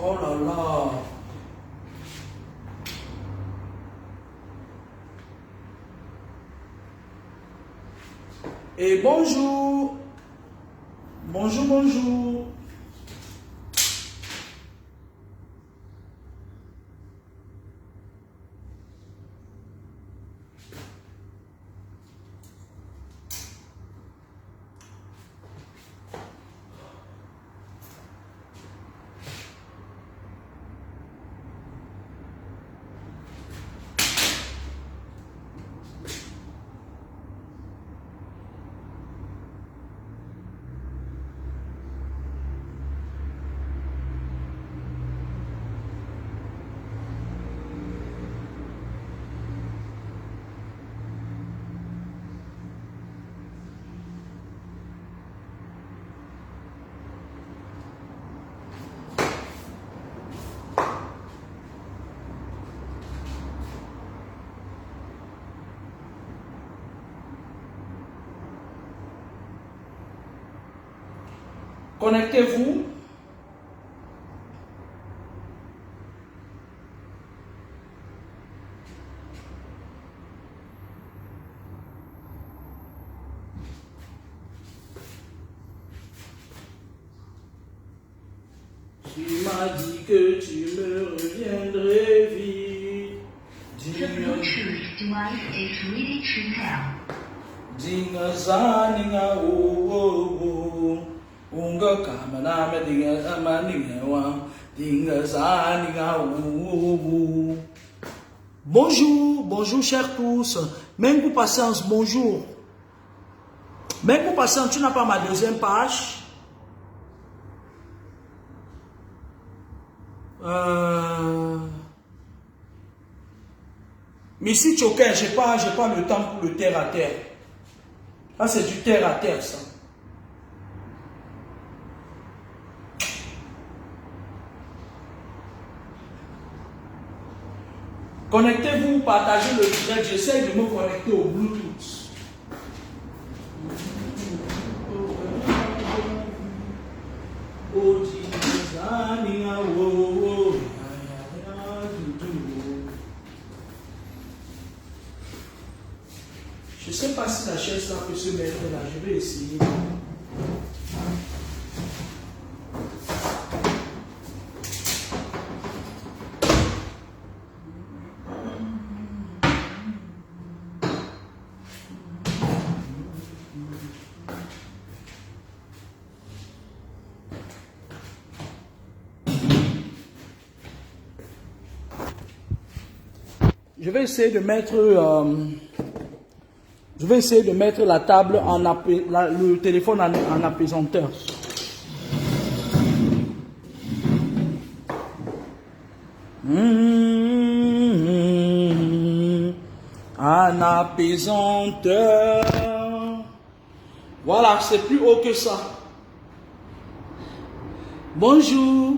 Oh là là. Et bonjour. Bonjour, bonjour. Connectez-vous. Tu m'as dit que tu me reviendrais vite. The Bluetooth device is ready to pair. Dinga zaninga wo unga kamana me dinga amaninga wa dinga zaninga wo. Bonjour, bonjour chers tous. Même pour patience, bonjour. Même pour patience, tu n'as pas ma deuxième page. Mais si Choker, j'ai pas le temps pour le terre à terre. Là, c'est du terre à terre, ça. Connectez-vous, partagez le direct. J'essaie de me connecter au Bluetooth. Je ne sais pas si la chaise là peut se mettre là. Je vais essayer. Je vais essayer de mettre la table le téléphone en apaisanteur. En apaisanteur. Voilà, c'est plus haut que ça. Bonjour.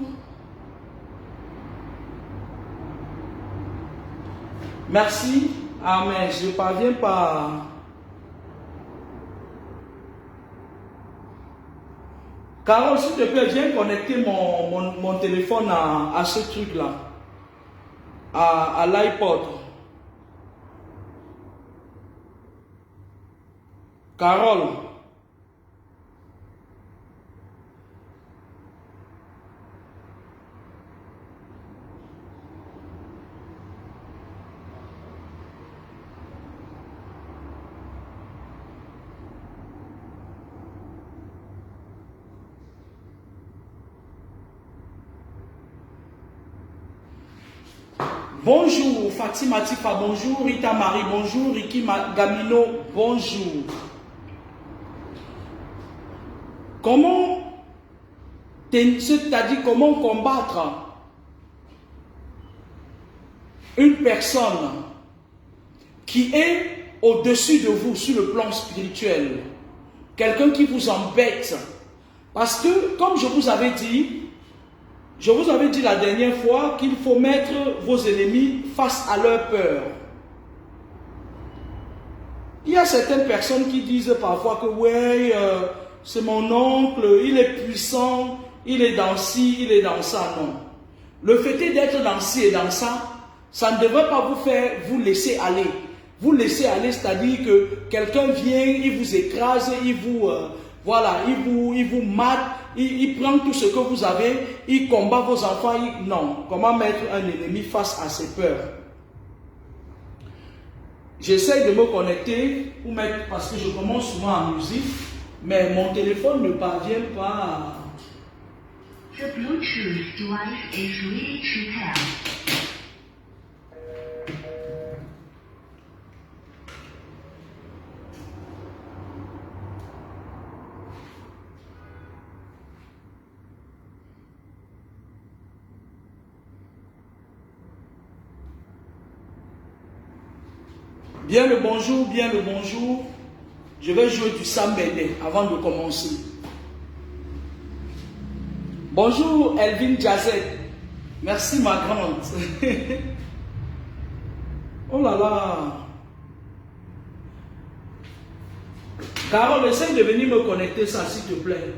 Merci. Ah mais je ne parviens pas. Carole, s'il te plaît, viens connecter mon téléphone à ce truc-là. À l'iPod. Carole. Bonjour Fatima Tifa, bonjour Rita Marie, bonjour Ricky Gamino, bonjour. Comment, c'est-à-dire comment combattre une personne qui est au-dessus de vous sur le plan spirituel, quelqu'un qui vous embête, parce que comme je vous avais dit la dernière fois qu'il faut mettre vos ennemis face à leur peur. Il y a certaines personnes qui disent parfois que ouais, c'est mon oncle, il est puissant, il est dans ci, il est dans ça. Non. Le fait d'être dans ci et dans ça, ça ne devrait pas vous faire vous laisser aller. Vous laisser aller, c'est-à-dire que quelqu'un vient, il vous écrase, il vous, voilà, il vous mate, il prend tout ce que vous avez, il combat vos enfants. Non, comment mettre un ennemi face à ses peurs? J'essaie de me connecter pour mettre, parce que je commence souvent en musique, mais mon téléphone ne parvient pas à... The Bluetooth device is ready to pair. Bien le bonjour, bien le bonjour. Je vais jouer du Sam Bende avant de commencer. Bonjour Elvin Jazet. Merci ma grande. Oh là là. Carole, essaye de venir me connecter ça s'il te plaît.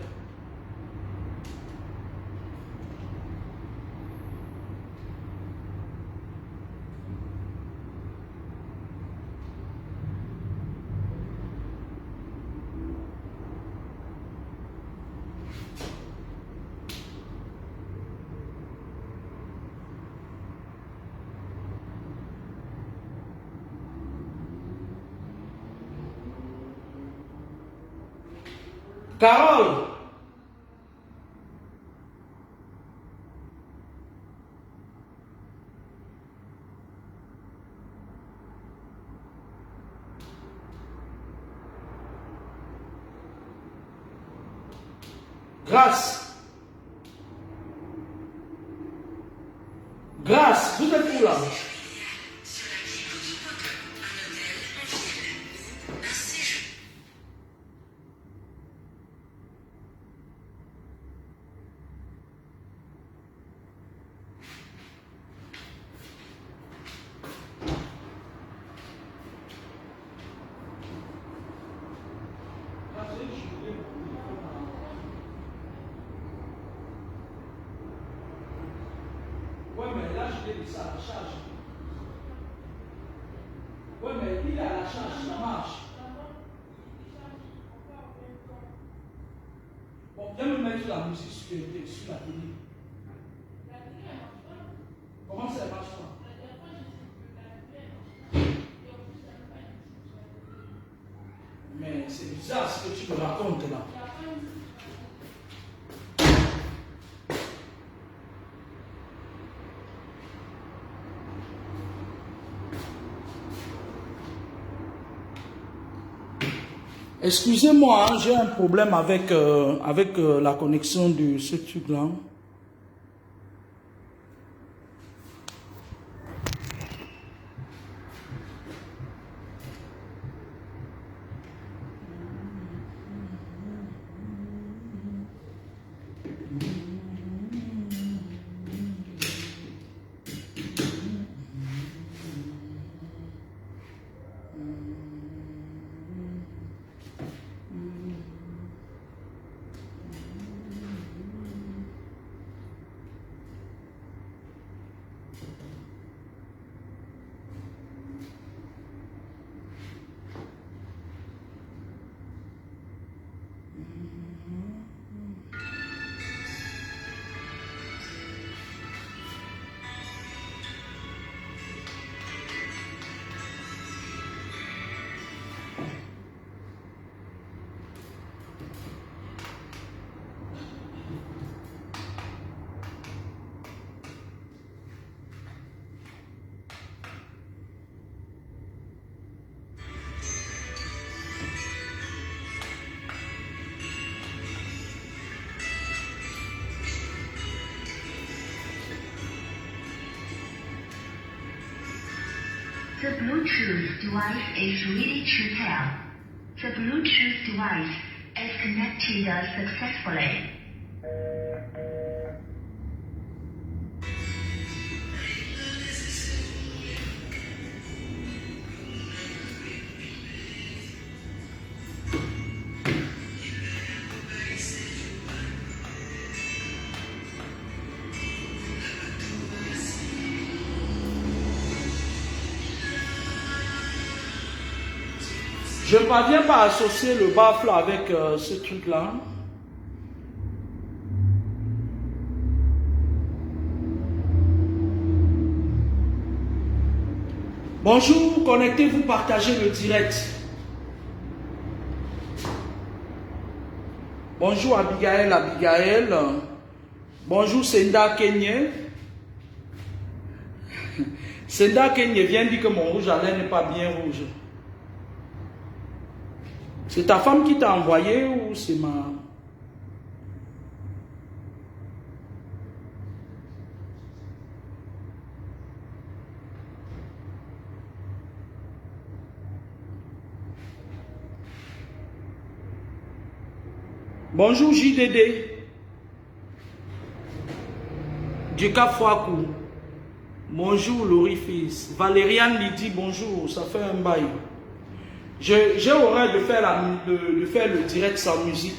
Carole. Grâce. Grâce, vous êtes où là? Ouais, mais là, je vais ça à la charge. Ouais, mais il est à la charge, ça marche. Bon, viens me mettre la musique sur la télé. Comment ça marche pas? Mais c'est bizarre ce que tu me racontes là. Excusez-moi, hein, j'ai un problème avec, la connexion de ce truc-là. The Bluetooth device is ready to pair. The Bluetooth device is connected successfully. Je ne parviens pas à associer le baffle avec ce truc-là. Bonjour, connectez-vous, partagez le direct. Bonjour Abigail. Bonjour Senda Kenye. Senda Kenye vient dire que mon rouge à lèvres n'est pas bien rouge. C'est ta femme qui t'a envoyé ou c'est ma... Bonjour JDD. Djeka Fouakou. Bonjour l'orifice. Valériane Lydie, bonjour. Ça fait un bail. J'ai horreur de faire, le direct sans musique.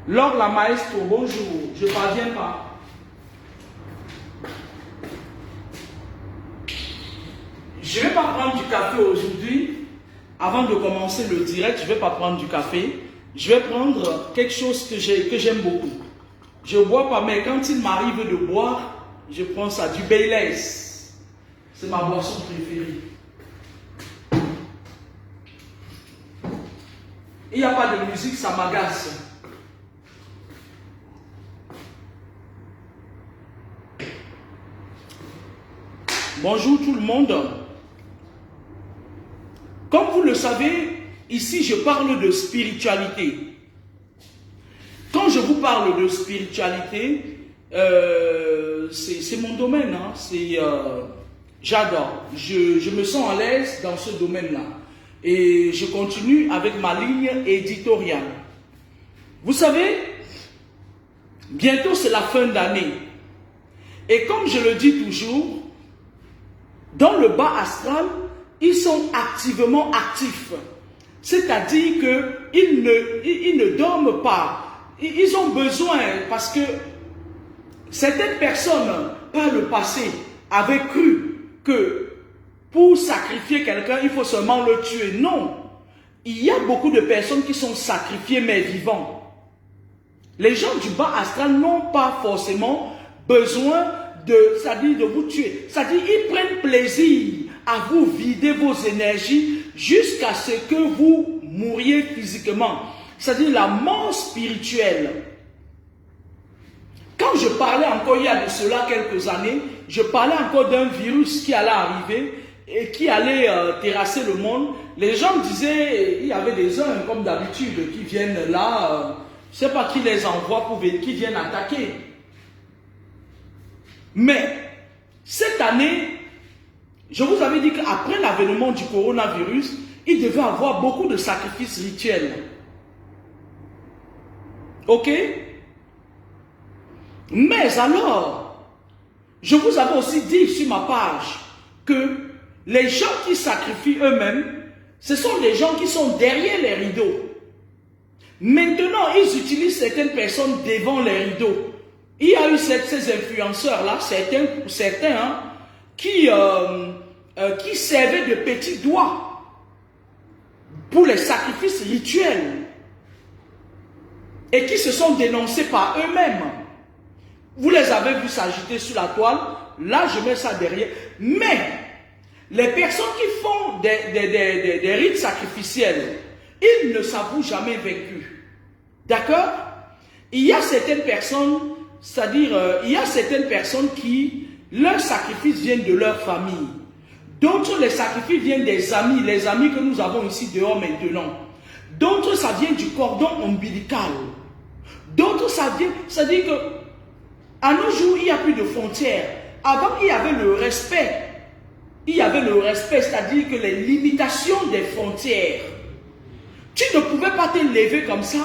Laure la maestro, bonjour. Je ne parviens pas. Je ne vais pas prendre du café aujourd'hui. Avant de commencer le direct, je ne vais pas prendre du café. Je vais prendre quelque chose que j'aime beaucoup. Je ne bois pas, mais quand il m'arrive de boire, je prends ça, du Baileys. C'est ma boisson préférée. Il n'y a pas de musique, ça m'agace. Bonjour tout le monde. Comme vous le savez, ici je parle de spiritualité. Quand je vous parle de spiritualité, c'est mon domaine. Hein. J'adore. Je me sens à l'aise dans ce domaine-là. Et je continue avec ma ligne éditoriale. Vous savez, bientôt c'est la fin d'année. Et comme je le dis toujours, dans le bas astral, ils sont activement actifs. C'est-à-dire qu'ils ne dorment pas. Ils ont besoin, parce que certaines personnes, par le passé, avaient cru que pour sacrifier quelqu'un, il faut seulement le tuer. Non. Il y a beaucoup de personnes qui sont sacrifiées mais vivants. Les gens du bas astral n'ont pas forcément besoin de vous tuer. C'est-à-dire qu'ils prennent plaisir à vous vider vos énergies jusqu'à ce que vous mouriez physiquement. C'est-à-dire la mort spirituelle. Quand je parlais encore il y a de cela quelques années, je parlais encore d'un virus qui allait arriver et qui allait terrasser le monde. Les gens disaient, il y avait des hommes comme d'habitude qui viennent là, je ne sais pas qui les envoie pour venir, qui viennent attaquer. Mais cette année, je vous avais dit qu'après l'avènement du coronavirus, il devait y avoir beaucoup de sacrifices rituels. Ok? Mais alors, je vous avais aussi dit sur ma page que les gens qui sacrifient eux-mêmes, ce sont des gens qui sont derrière les rideaux. Maintenant, ils utilisent certaines personnes devant les rideaux. Il y a eu ces influenceurs-là, certains hein, qui servaient de petits doigts pour les sacrifices rituels et qui se sont dénoncés par eux-mêmes. Vous les avez vus s'agiter sur la toile, là je mets ça derrière. Mais les personnes qui font des rites sacrificiels, ils ne s'avouent jamais vaincus. D'accord? Il y a certaines personnes, c'est-à-dire, il y a certaines personnes qui, leurs sacrifices viennent de leur famille. D'autres, les sacrifices viennent des amis, les amis que nous avons ici dehors maintenant. D'autres, ça vient du cordon ombilical. D'autres, ça vient, c'est-à-dire que, à nos jours, il n'y a plus de frontières. Avant, il y avait le respect. Il y avait le respect, c'est-à-dire que les limitations des frontières. Tu ne pouvais pas te lever comme ça.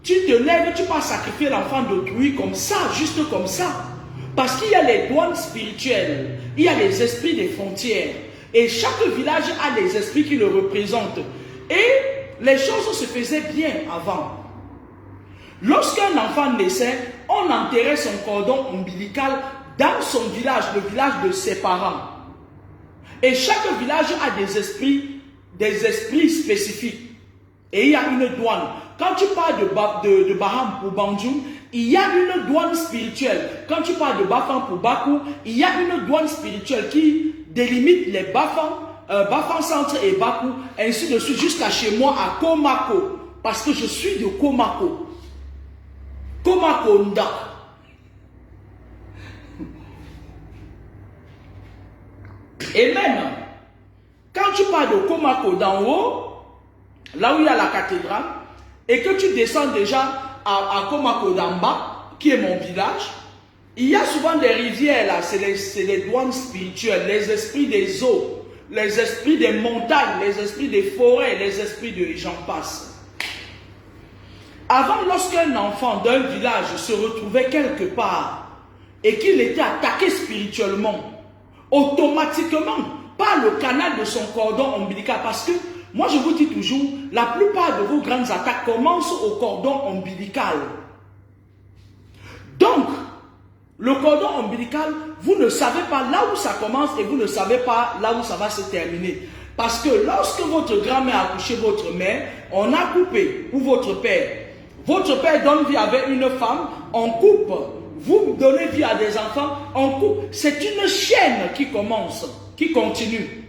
Tu te lèves, tu peux sacrifier l'enfant d'autrui comme ça, juste comme ça. Parce qu'il y a les douanes spirituelles, il y a les esprits des frontières. Et chaque village a des esprits qui le représentent. Et les choses se faisaient bien avant. Lorsqu'un enfant naissait, on enterrait son cordon ombilical dans son village, le village de ses parents. Et chaque village a des esprits des esprits spécifiques. Et il y a une douane. Quand tu parles de Baham pour Banjoum, il y a une douane spirituelle. Quand tu parles de Bafan pour Bakou, il y a une douane spirituelle qui délimite les Bafan, Bafan Centre et Bakou, ainsi de suite, jusqu'à chez moi à Komako. Parce que je suis de Komako. Komako Nda. Et même, quand tu parles de Komako d'en haut, là où il y a la cathédrale, et que tu descends déjà à Komako d'en bas, qui est mon village, il y a souvent des rivières là, c'est les douanes spirituelles, les esprits des eaux, les esprits des montagnes, les esprits des forêts, les esprits de j'en passe. Avant, lorsqu'un enfant d'un village se retrouvait quelque part et qu'il était attaqué spirituellement, automatiquement, par le canal de son cordon ombilical, parce que moi, je vous dis toujours, la plupart de vos grandes attaques commencent au cordon ombilical. Donc, le cordon ombilical, vous ne savez pas là où ça commence et vous ne savez pas là où ça va se terminer. Parce que lorsque votre grand-mère a accouché votre mère, on a coupé, ou votre père. Votre père donne vie avec une femme, on coupe. Vous donnez vie à des enfants, on coupe. C'est une chaîne qui commence, qui continue.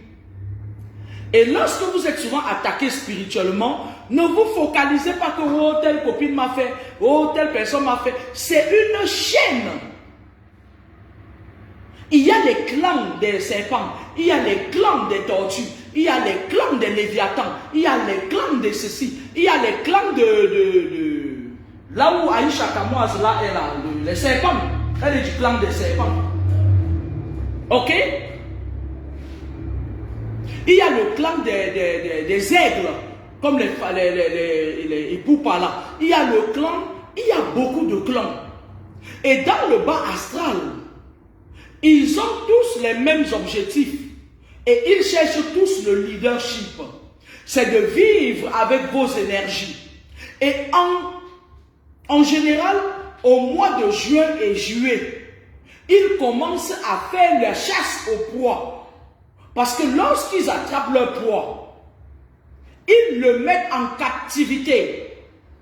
Et lorsque vous êtes souvent attaqué spirituellement, ne vous focalisez pas que oh, telle copine m'a fait, oh, telle personne m'a fait. C'est une chaîne. Il y a les clans des serpents, il y a les clans des tortues, il y a les clans des léviathans, il y a les clans de ceci, il y a les clans de là où Aïcha Kamoise là est là, les serpents, elle est du clan des serpents. Ok? Il y a le clan des aigles, comme les Ipoupa là. Il y a le clan, il y a beaucoup de clans. Et dans le bas astral, ils ont tous les mêmes objectifs. Et ils cherchent tous le leadership. C'est de vivre avec vos énergies. Et en général, au mois de juin et juillet, ils commencent à faire la chasse au poids. Parce que lorsqu'ils attrapent leur poids, ils le mettent en captivité.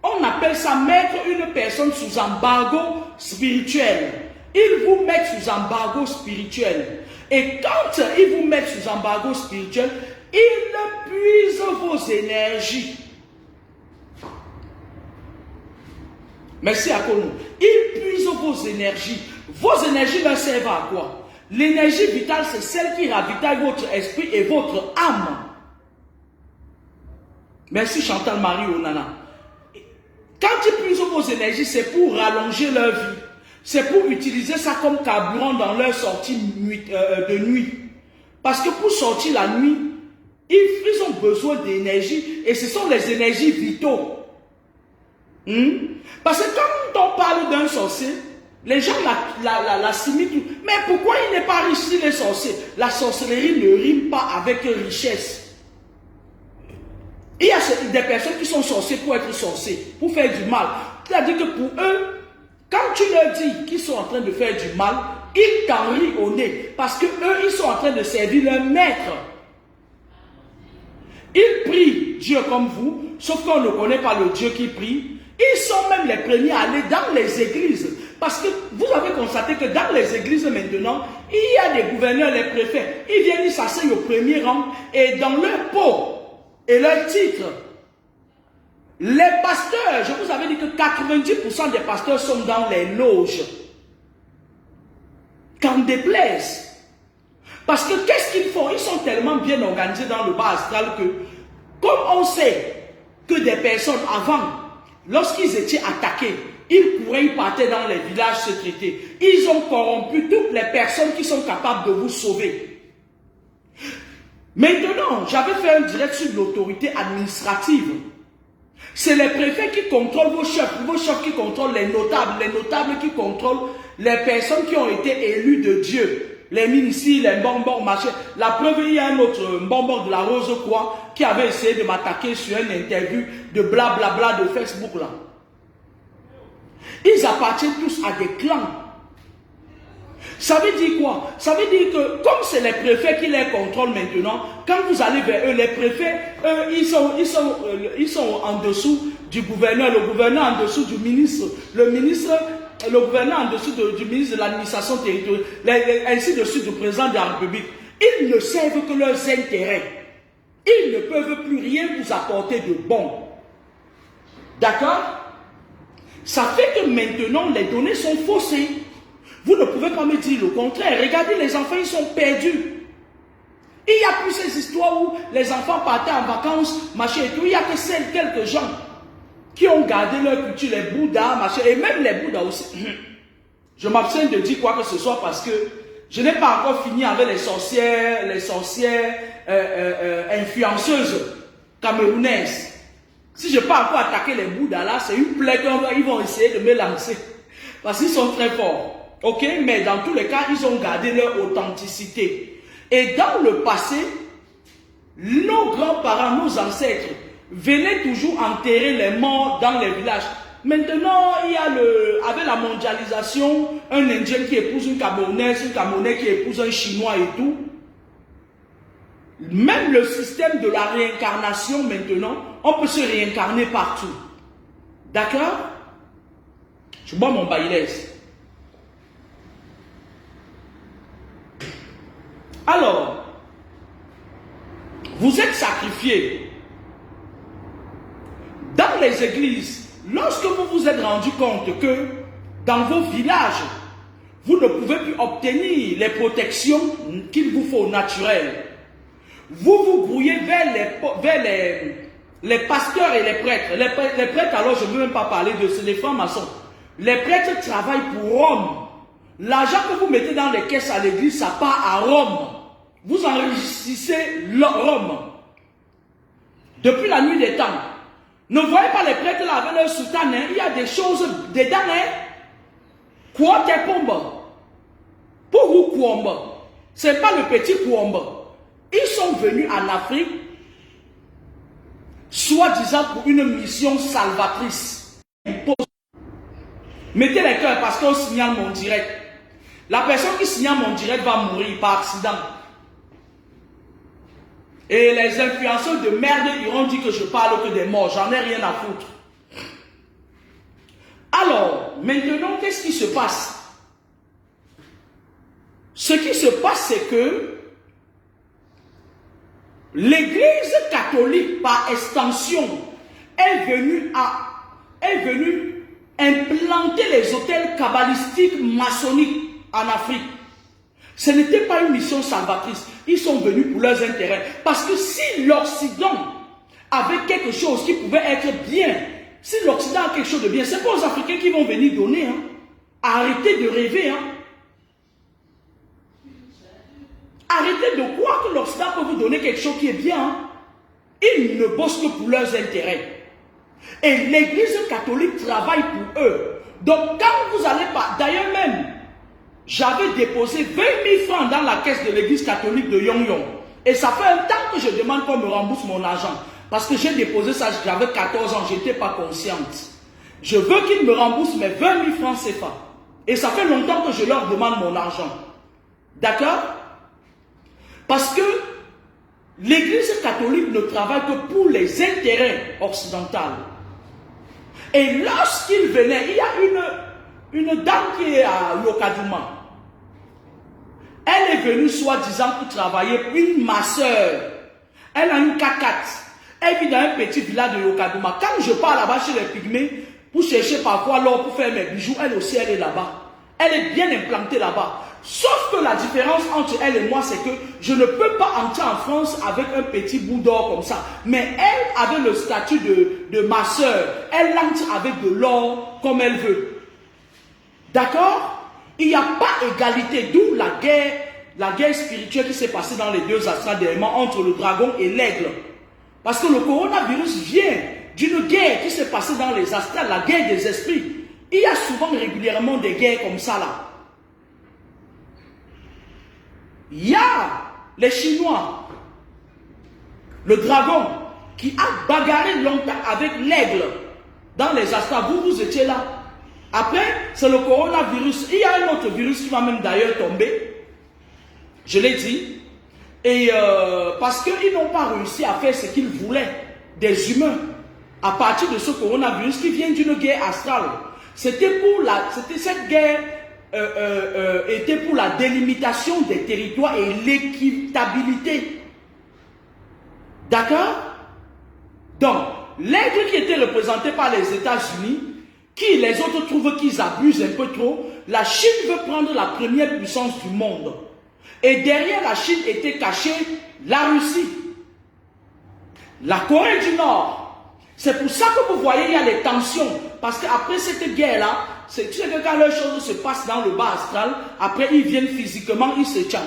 On appelle ça mettre une personne sous embargo spirituel. Ils vous mettent sous embargo spirituel. Et quand ils vous mettent sous embargo spirituel, ils puisent vos énergies. Merci à Kono. Ils puisent vos énergies. Vos énergies leur servent à quoi? L'énergie vitale, c'est celle qui ravitaille votre esprit et votre âme. Merci Chantal Marie Onana. Quand ils puisent vos énergies, c'est pour rallonger leur vie. C'est pour utiliser ça comme carburant dans leur sortie de nuit. Parce que pour sortir la nuit, ils ont besoin d'énergie et ce sont les énergies vitaux. Parce que quand on parle d'un sorcier, les gens l'assimilent. Mais pourquoi il n'est pas riche s'il est sorcier? La sorcellerie ne rime pas avec richesse. Il y a des personnes qui sont sorciers pour être sorciers, pour faire du mal. C'est-à-dire que pour eux, quand tu leur dis qu'ils sont en train de faire du mal, ils t'en rient au nez. Parce que eux, ils sont en train de servir leur maître. Ils prient Dieu comme vous, sauf qu'on ne connaît pas le Dieu qui prie. Ils sont même les premiers à aller dans les églises. Parce que vous avez constaté que dans les églises maintenant, il y a des gouverneurs, les préfets. Ils viennent s'asseoir au premier rang et dans leur peau et leur titre. Les pasteurs, je vous avais dit que 90% des pasteurs sont dans les loges. Qu'en déplaise. Parce que qu'est-ce qu'ils font? Ils sont tellement bien organisés dans le bas astral que, comme on sait que des personnes avant, lorsqu'ils étaient attaqués, ils couraient, ils partaient dans les villages se traiter. Ils ont corrompu toutes les personnes qui sont capables de vous sauver. Maintenant, j'avais fait un direct sur l'autorité administrative. C'est les préfets qui contrôlent vos chefs qui contrôlent les notables qui contrôlent les personnes qui ont été élues de Dieu. Les ministres, les bonbons, machin. La preuve, il y a un autre bonbon de la Rose quoi qui avait essayé de m'attaquer sur une interview de blablabla de Facebook là. Ils appartiennent tous à des clans. Ça veut dire quoi? Ça veut dire que comme c'est les préfets qui les contrôlent maintenant, quand vous allez vers eux, les préfets, ils sont en dessous du gouverneur, le gouverneur en dessous du ministre, le gouverneur en dessous du ministre de l'administration territoriale, ainsi de suite du président de la République. Ils ne servent que leurs intérêts. Ils ne peuvent plus rien vous apporter de bon. D'accord? Ça fait que maintenant, les données sont faussées. Vous ne pouvez pas me dire le contraire. Regardez, les enfants, ils sont perdus. Il n'y a plus ces histoires où les enfants partaient en vacances, machin et tout. Il n'y a que quelques gens qui ont gardé leur culture, les Bouddhas, machin, et même les Bouddhas aussi. Je m'abstiens de dire quoi que ce soit parce que je n'ai pas encore fini avec les sorcières influenceuses camerounaises. Si je ne peux pas encore attaquer les Bouddhas là, c'est une plaie qu'ils vont essayer de me lancer. Parce qu'ils sont très forts. Ok, mais dans tous les cas, ils ont gardé leur authenticité. Et dans le passé, nos grands-parents, nos ancêtres, venaient toujours enterrer les morts dans les villages. Maintenant, il y a avec la mondialisation, un Indien qui épouse une Camerounaise, un Camerounais qui épouse un Chinois et tout. Même le système de la réincarnation maintenant, on peut se réincarner partout. D'accord? Je bois mon baïlès. Alors, vous êtes sacrifiés. Dans les églises, lorsque vous vous êtes rendu compte que dans vos villages, vous ne pouvez plus obtenir les protections qu'il vous faut naturelles, vous vous grouillez vers les pasteurs et les prêtres. Les prêtres, alors je ne veux même pas parler de ces francs-maçons. Les prêtres travaillent pour Rome. L'argent que vous mettez dans les caisses à l'église, ça part à Rome. Vous enrichissez Rome. Depuis la nuit des temps. Ne voyez pas les prêtres là avec leur soutane, il y a des choses dedans. Quoi t'es pombe? Pour vous, Kouomba. Ce n'est pas le petit Kouomba. Ils sont venus en Afrique, soi-disant pour une mission salvatrice. Mettez les cœurs parce qu'on signale mon direct. La personne qui signale mon direct va mourir par accident. Et les influenceurs de merde iront dire que je parle que des morts. J'en ai rien à foutre. Alors, maintenant, qu'est-ce qui se passe? Ce qui se passe, c'est que l'Église catholique, par extension, est venue implanter les hôtels kabbalistiques maçonniques en Afrique. Ce n'était pas une mission salvatrice. Ils sont venus pour leurs intérêts. Parce que si l'Occident avait quelque chose qui pouvait être bien, si l'Occident a quelque chose de bien, c'est pas aux Africains qui vont venir donner. Hein. Arrêtez de rêver. Hein. Arrêtez de croire que l'Occident peut vous donner quelque chose qui est bien. Hein. Ils ne bossent que pour leurs intérêts. Et l'Église catholique travaille pour eux. Donc quand vous allez pas, d'ailleurs même, j'avais déposé 20 000 francs dans la caisse de l'église catholique de Yong-Yong. Et ça fait un temps que je demande qu'on me rembourse mon argent. Parce que j'ai déposé ça, j'avais 14 ans, je n'étais pas consciente. Je veux qu'ils me remboursent mes 20 000 francs CFA. Et ça fait longtemps que je leur demande mon argent. D'accord? Parce que l'église catholique ne travaille que pour les intérêts occidentaux. Et lorsqu'ils venaient, il y a une dame qui est à Yokaduma. Elle est venue soi-disant pour travailler pour une masseur. Elle a une 4x4. Elle vit dans un petit village de Yokaduma. Quand je pars là-bas chez les pygmées, pour chercher parfois l'or pour faire mes bijoux, elle aussi elle est là-bas. Elle est bien implantée là-bas. Sauf que la différence entre elle et moi, c'est que je ne peux pas entrer en France avec un petit bout d'or comme ça. Mais elle avait le statut de masseur. Elle entre avec de l'or comme elle veut. D'accord? Il n'y a pas égalité, d'où la guerre spirituelle qui s'est passée dans les deux astrales dernièrement entre le dragon et l'aigle. Parce que le coronavirus vient d'une guerre qui s'est passée dans les astrales, la guerre des esprits. Il y a souvent régulièrement des guerres comme ça là. Il y a les Chinois, le dragon, qui a bagarré longtemps avec l'aigle dans les astrales. Vous étiez là. Après, c'est le coronavirus. Il y a un autre virus qui va même d'ailleurs tomber. Je l'ai dit. Et parce qu'ils n'ont pas réussi à faire ce qu'ils voulaient des humains à partir de ce coronavirus qui vient d'une guerre astrale. Cette guerre était pour la délimitation des territoires et l'équitabilité. D'accord? Donc, l'aigle qui était représenté par les États-Unis, qui les autres trouvent qu'ils abusent un peu trop, la Chine veut prendre la première puissance du monde. Et derrière la Chine était cachée la Russie, la Corée du Nord. C'est pour ça que vous voyez, il y a des tensions. Parce qu'après cette guerre-là, tu sais que quand les choses se passent dans le bas astral, après ils viennent physiquement, ils se tiennent.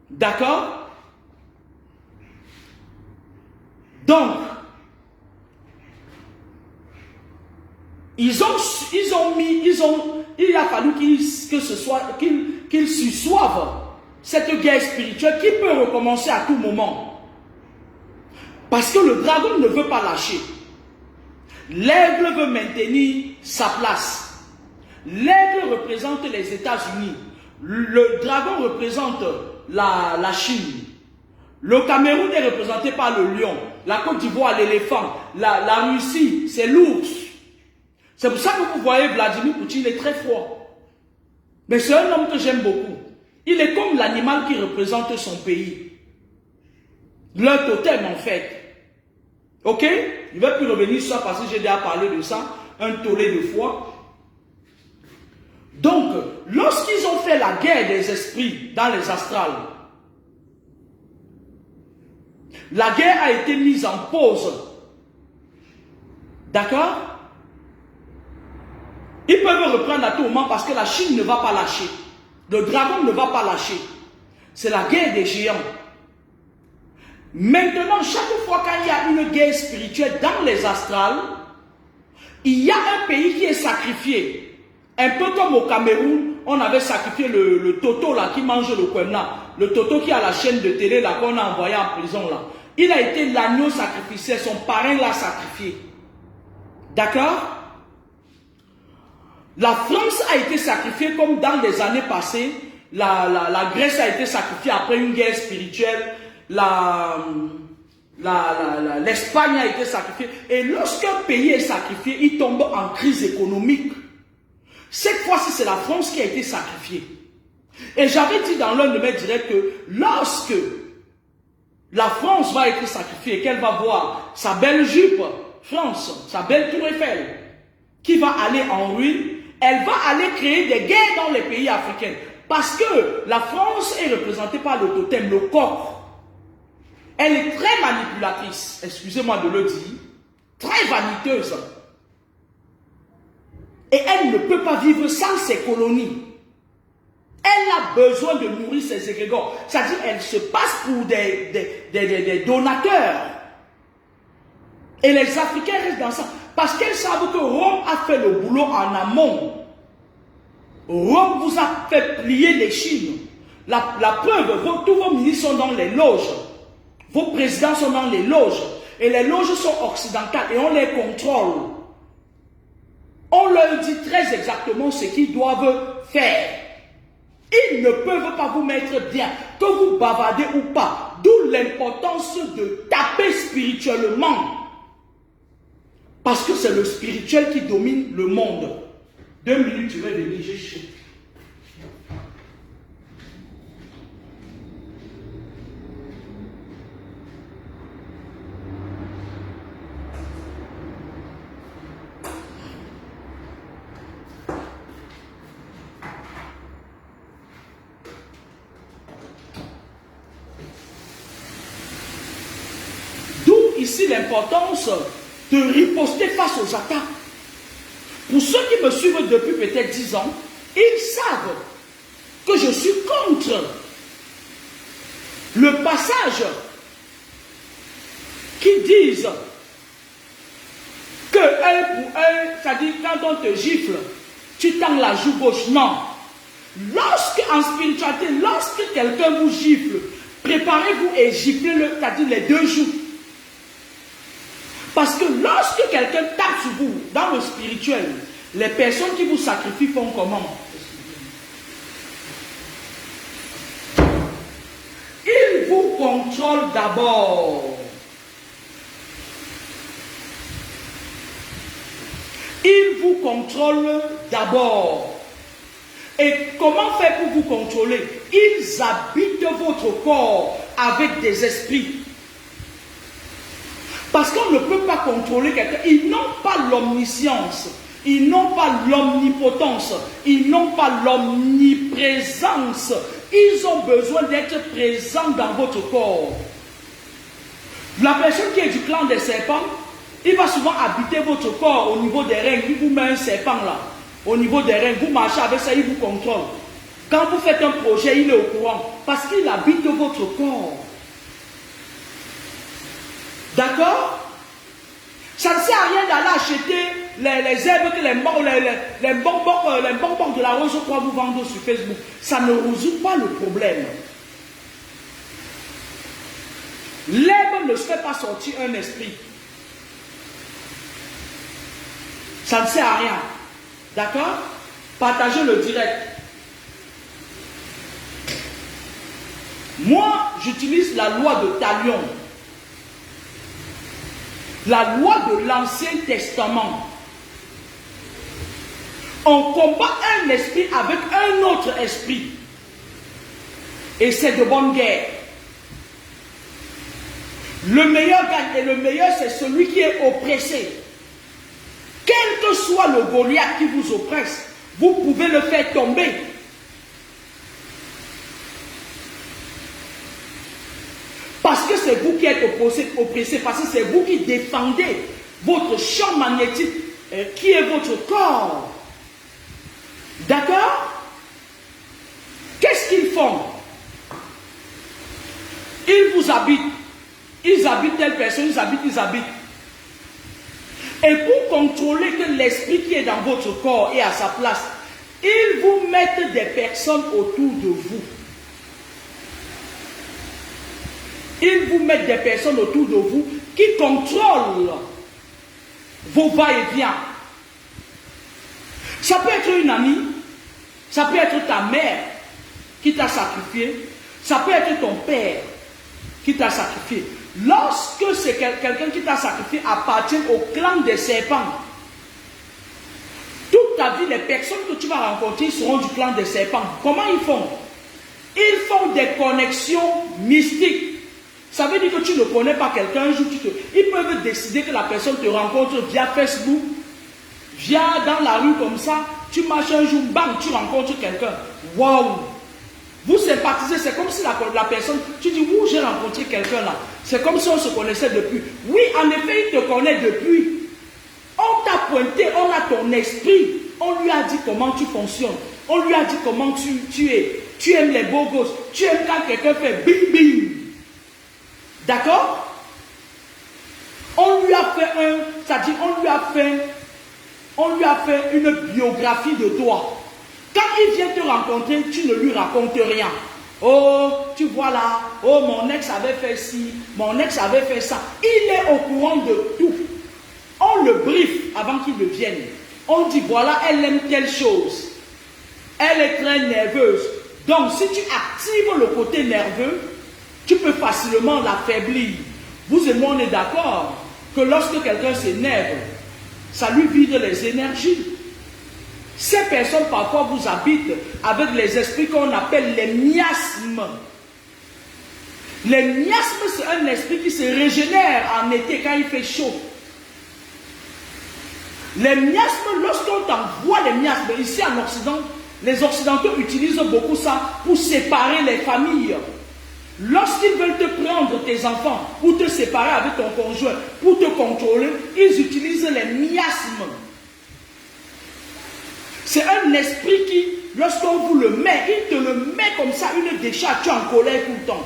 D'accord? Donc, il a fallu qu'ils sussoivent cette guerre spirituelle qui peut recommencer à tout moment. Parce que le dragon ne veut pas lâcher. L'aigle veut maintenir sa place. L'aigle représente les États-Unis. Le dragon représente la Chine. Le Cameroun est représenté par le lion. La Côte d'Ivoire, l'éléphant. La Russie, c'est l'ours. C'est pour ça que vous voyez Vladimir Poutine, il est très froid. Mais c'est un homme que j'aime beaucoup. Il est comme l'animal qui représente son pays. Leur totem en fait. Ok? Je ne vais plus revenir sur ça parce que j'ai déjà parlé de ça. Un tollé de fois. Donc, lorsqu'ils ont fait la guerre des esprits dans les astrales, la guerre a été mise en pause. D'accord? Ils peuvent reprendre à tout moment parce que la Chine ne va pas lâcher. Le dragon ne va pas lâcher. C'est la guerre des géants. Maintenant, chaque fois qu'il y a une guerre spirituelle dans les astrales, il y a un pays qui est sacrifié. Un peu comme au Cameroun, on avait sacrifié le Toto là, qui mange le Kwemna. Le Toto qui a la chaîne de télé là, qu'on a envoyé en prison là. Il a été l'agneau sacrificiel, son parrain l'a sacrifié. D'accord? La France a été sacrifiée comme dans les années passées. La Grèce a été sacrifiée après une guerre spirituelle. L'Espagne a été sacrifiée. Et lorsqu'un pays est sacrifié, il tombe en crise économique. Cette fois-ci, c'est la France qui a été sacrifiée. Et j'avais dit dans l'un de mes directs que lorsque la France va être sacrifiée, qu'elle va voir sa belle jupe, France, sa belle tour Eiffel, qui va aller en ruine, elle va aller créer des guerres dans les pays africains. Parce que la France est représentée par le totem, le coq. Elle est très manipulatrice, excusez-moi de le dire, très vaniteuse. Et elle ne peut pas vivre sans ses colonies. Elle a besoin de nourrir ses égrégores. C'est-à-dire qu'elle se passe pour des donateurs. Et les Africains restent dans ça. Parce qu'elles savent que Rome a fait le boulot en amont. Rome vous a fait plier les Chines. La preuve, tous vos ministres sont dans les loges. Vos présidents sont dans les loges. Et les loges sont occidentales et on les contrôle. On leur dit très exactement ce qu'ils doivent faire. Ils ne peuvent pas vous mettre bien, que vous bavardez ou pas. D'où l'importance de taper spirituellement. Parce que c'est le spirituel qui domine le monde. 2 minutes, je vais venir, j'ai chaud. D'où ici l'importance de riposter face aux attaques. Pour ceux qui me suivent depuis peut-être 10 ans, ils savent que je suis contre le passage qui disent que un pour un, c'est-à-dire quand on te gifle, tu tends la joue gauche. Non. Lorsque, en spiritualité, lorsque quelqu'un vous gifle, préparez-vous et giflez-le, c'est-à-dire les deux joues. Parce que lorsque quelqu'un tape sur vous, dans le spirituel, Les personnes qui vous sacrifient font comment? Ils vous contrôlent d'abord. Ils vous contrôlent d'abord. Et comment faire pour vous contrôler? Ils habitent votre corps avec des esprits. Parce qu'on ne peut pas contrôler quelqu'un. Ils n'ont pas l'omniscience. Ils n'ont pas l'omnipotence. Ils n'ont pas l'omniprésence. Ils ont besoin d'être présents dans votre corps. La personne qui est du clan des serpents, il va souvent habiter votre corps au niveau des reins. Il vous met un serpent là, au niveau des reins. Vous marchez avec ça, il vous contrôle. Quand vous faites un projet, il est au courant. Parce qu'il habite votre corps. D'accord? Ça ne sert à rien d'aller acheter les herbes que les bonbons de la rose, je crois, vous vendez sur Facebook. Ça ne résout pas le problème. L'herbe ne se fait pas sortir un esprit. Ça ne sert à rien. D'accord? Partagez le direct. Moi, j'utilise la loi de Talion. La loi de l'Ancien Testament. On combat un esprit avec un autre esprit. Et c'est de bonne guerre. Le meilleur gagne. Et le meilleur, c'est celui qui est oppressé. Quel que soit le Goliath qui vous oppresse, vous pouvez le faire tomber. Parce que c'est vous qui êtes oppressé, parce que c'est vous qui défendez votre champ magnétique qui est votre corps. D'accord? Qu'est-ce qu'ils font? Ils vous habitent. Ils habitent telle personne, ils habitent. Et pour contrôler que l'esprit qui est dans votre corps est à sa place, ils vous mettent des personnes autour de vous. Ils vous mettent des personnes autour de vous qui contrôlent vos va-et-vient. Ça peut être une amie, ça peut être ta mère qui t'a sacrifié, ça peut être ton père qui t'a sacrifié. Lorsque c'est quelqu'un qui t'a sacrifié appartient au clan des serpents, toute ta vie, les personnes que tu vas rencontrer seront du clan des serpents. Comment ils font? Ils font des connexions mystiques. Ça veut dire que tu ne connais pas quelqu'un, ils peuvent décider que la personne te rencontre via Facebook, via dans la rue comme ça, tu marches un jour, bang, tu rencontres quelqu'un. Waouh! Vous sympathisez, c'est comme si la personne, tu dis, où j'ai rencontré quelqu'un là. C'est comme si on se connaissait depuis. Oui, en effet, il te connaît depuis. On t'a pointé, on a ton esprit. On lui a dit comment tu fonctionnes. On lui a dit comment tu es. Tu aimes les beaux gosses. Tu aimes quand quelqu'un fait bing bing. D'accord? On lui a fait c'est-à-dire on lui a fait une biographie de toi. Quand il vient te rencontrer, tu ne lui racontes rien. Oh, tu vois là, oh, mon ex avait fait ci, mon ex avait fait ça. Il est au courant de tout. On le brief avant qu'il ne vienne. On dit, voilà, elle aime telle chose. Elle est très nerveuse. Donc, si tu actives le côté nerveux, tu peux facilement l'affaiblir. Vous et moi, on est d'accord que lorsque quelqu'un s'énerve, ça lui vide les énergies. Ces personnes parfois vous habitent avec les esprits qu'on appelle les miasmes. Les miasmes, c'est un esprit qui se régénère en été quand il fait chaud. Les miasmes, lorsqu'on t'envoie les miasmes, ici en Occident, les Occidentaux utilisent beaucoup ça pour séparer les familles. Lorsqu'ils veulent te prendre tes enfants ou te séparer avec ton conjoint pour te contrôler, ils utilisent les miasmes. C'est un esprit qui, lorsqu'on vous le met, il te le met comme ça, une décharge, tu es en colère tout le temps.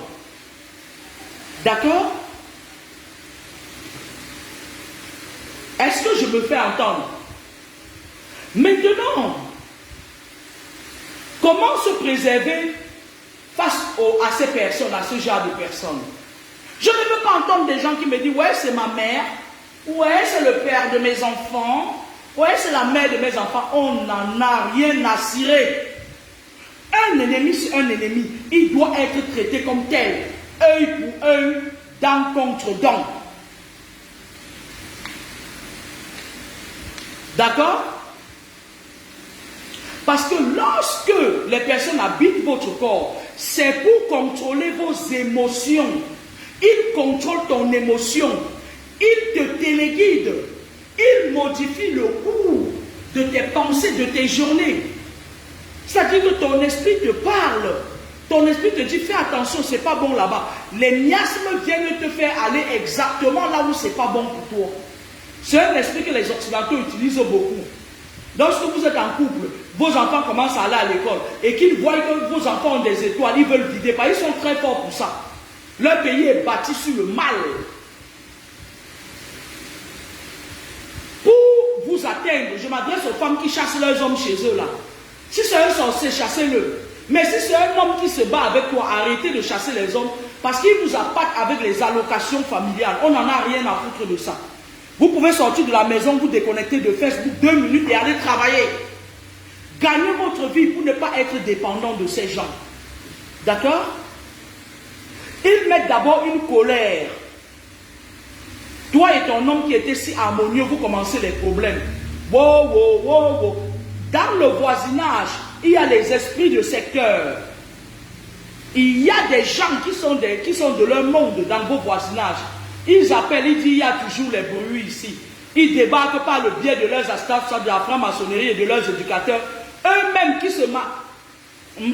D'accord? Est-ce que je me fais entendre? Maintenant, comment se préserver face à ces personnes, à ce genre de personnes? Je ne veux pas entendre des gens qui me disent, ouais, c'est ma mère, ouais, c'est le père de mes enfants, Ouais, c'est la mère de mes enfants. On n'en a rien à cirer. Un ennemi, c'est un ennemi. Il doit être traité comme tel. Œil pour œil, dent contre dent. D'accord? Parce que lorsque les personnes habitent votre corps, c'est pour contrôler vos émotions. Ils contrôlent ton émotion. Ils te téléguident. Ils modifient le cours de tes pensées, de tes journées. C'est-à-dire que ton esprit te parle. Ton esprit te dit, fais attention, c'est pas bon là-bas. Les miasmes viennent te faire aller exactement là où c'est pas bon pour toi. C'est un esprit que les Occidentaux utilisent beaucoup. Lorsque vous êtes en couple, vos enfants commencent à aller à l'école et qu'ils voient que vos enfants ont des étoiles, ils veulent vider. Ils sont très forts pour ça. Leur pays est bâti sur le mal. Pour vous atteindre, je m'adresse aux femmes qui chassent leurs hommes chez eux là. Si c'est un sorcier, chassez-le. Mais si c'est un homme qui se bat avec toi, arrêtez de chasser les hommes parce qu'il vous appâte avec les allocations familiales. On n'en a rien à foutre de ça. Vous pouvez sortir de la maison, vous déconnecter de Facebook 2 minutes et aller travailler. Gagnez votre vie pour ne pas être dépendant de ces gens. D'accord? Ils mettent d'abord une colère. Toi et ton homme qui était si harmonieux, vous commencez les problèmes. Wow, wow, wow, wow. Dans le voisinage, il y a les esprits de secteur. Il y a des gens qui sont de leur monde dans vos voisinages. Ils appellent, ils disent, il y a toujours les bruits ici. Ils débarquent par le biais de leurs astrafs, de la franc-maçonnerie et de leurs éducateurs. Eux-mêmes qui se marrent. Ils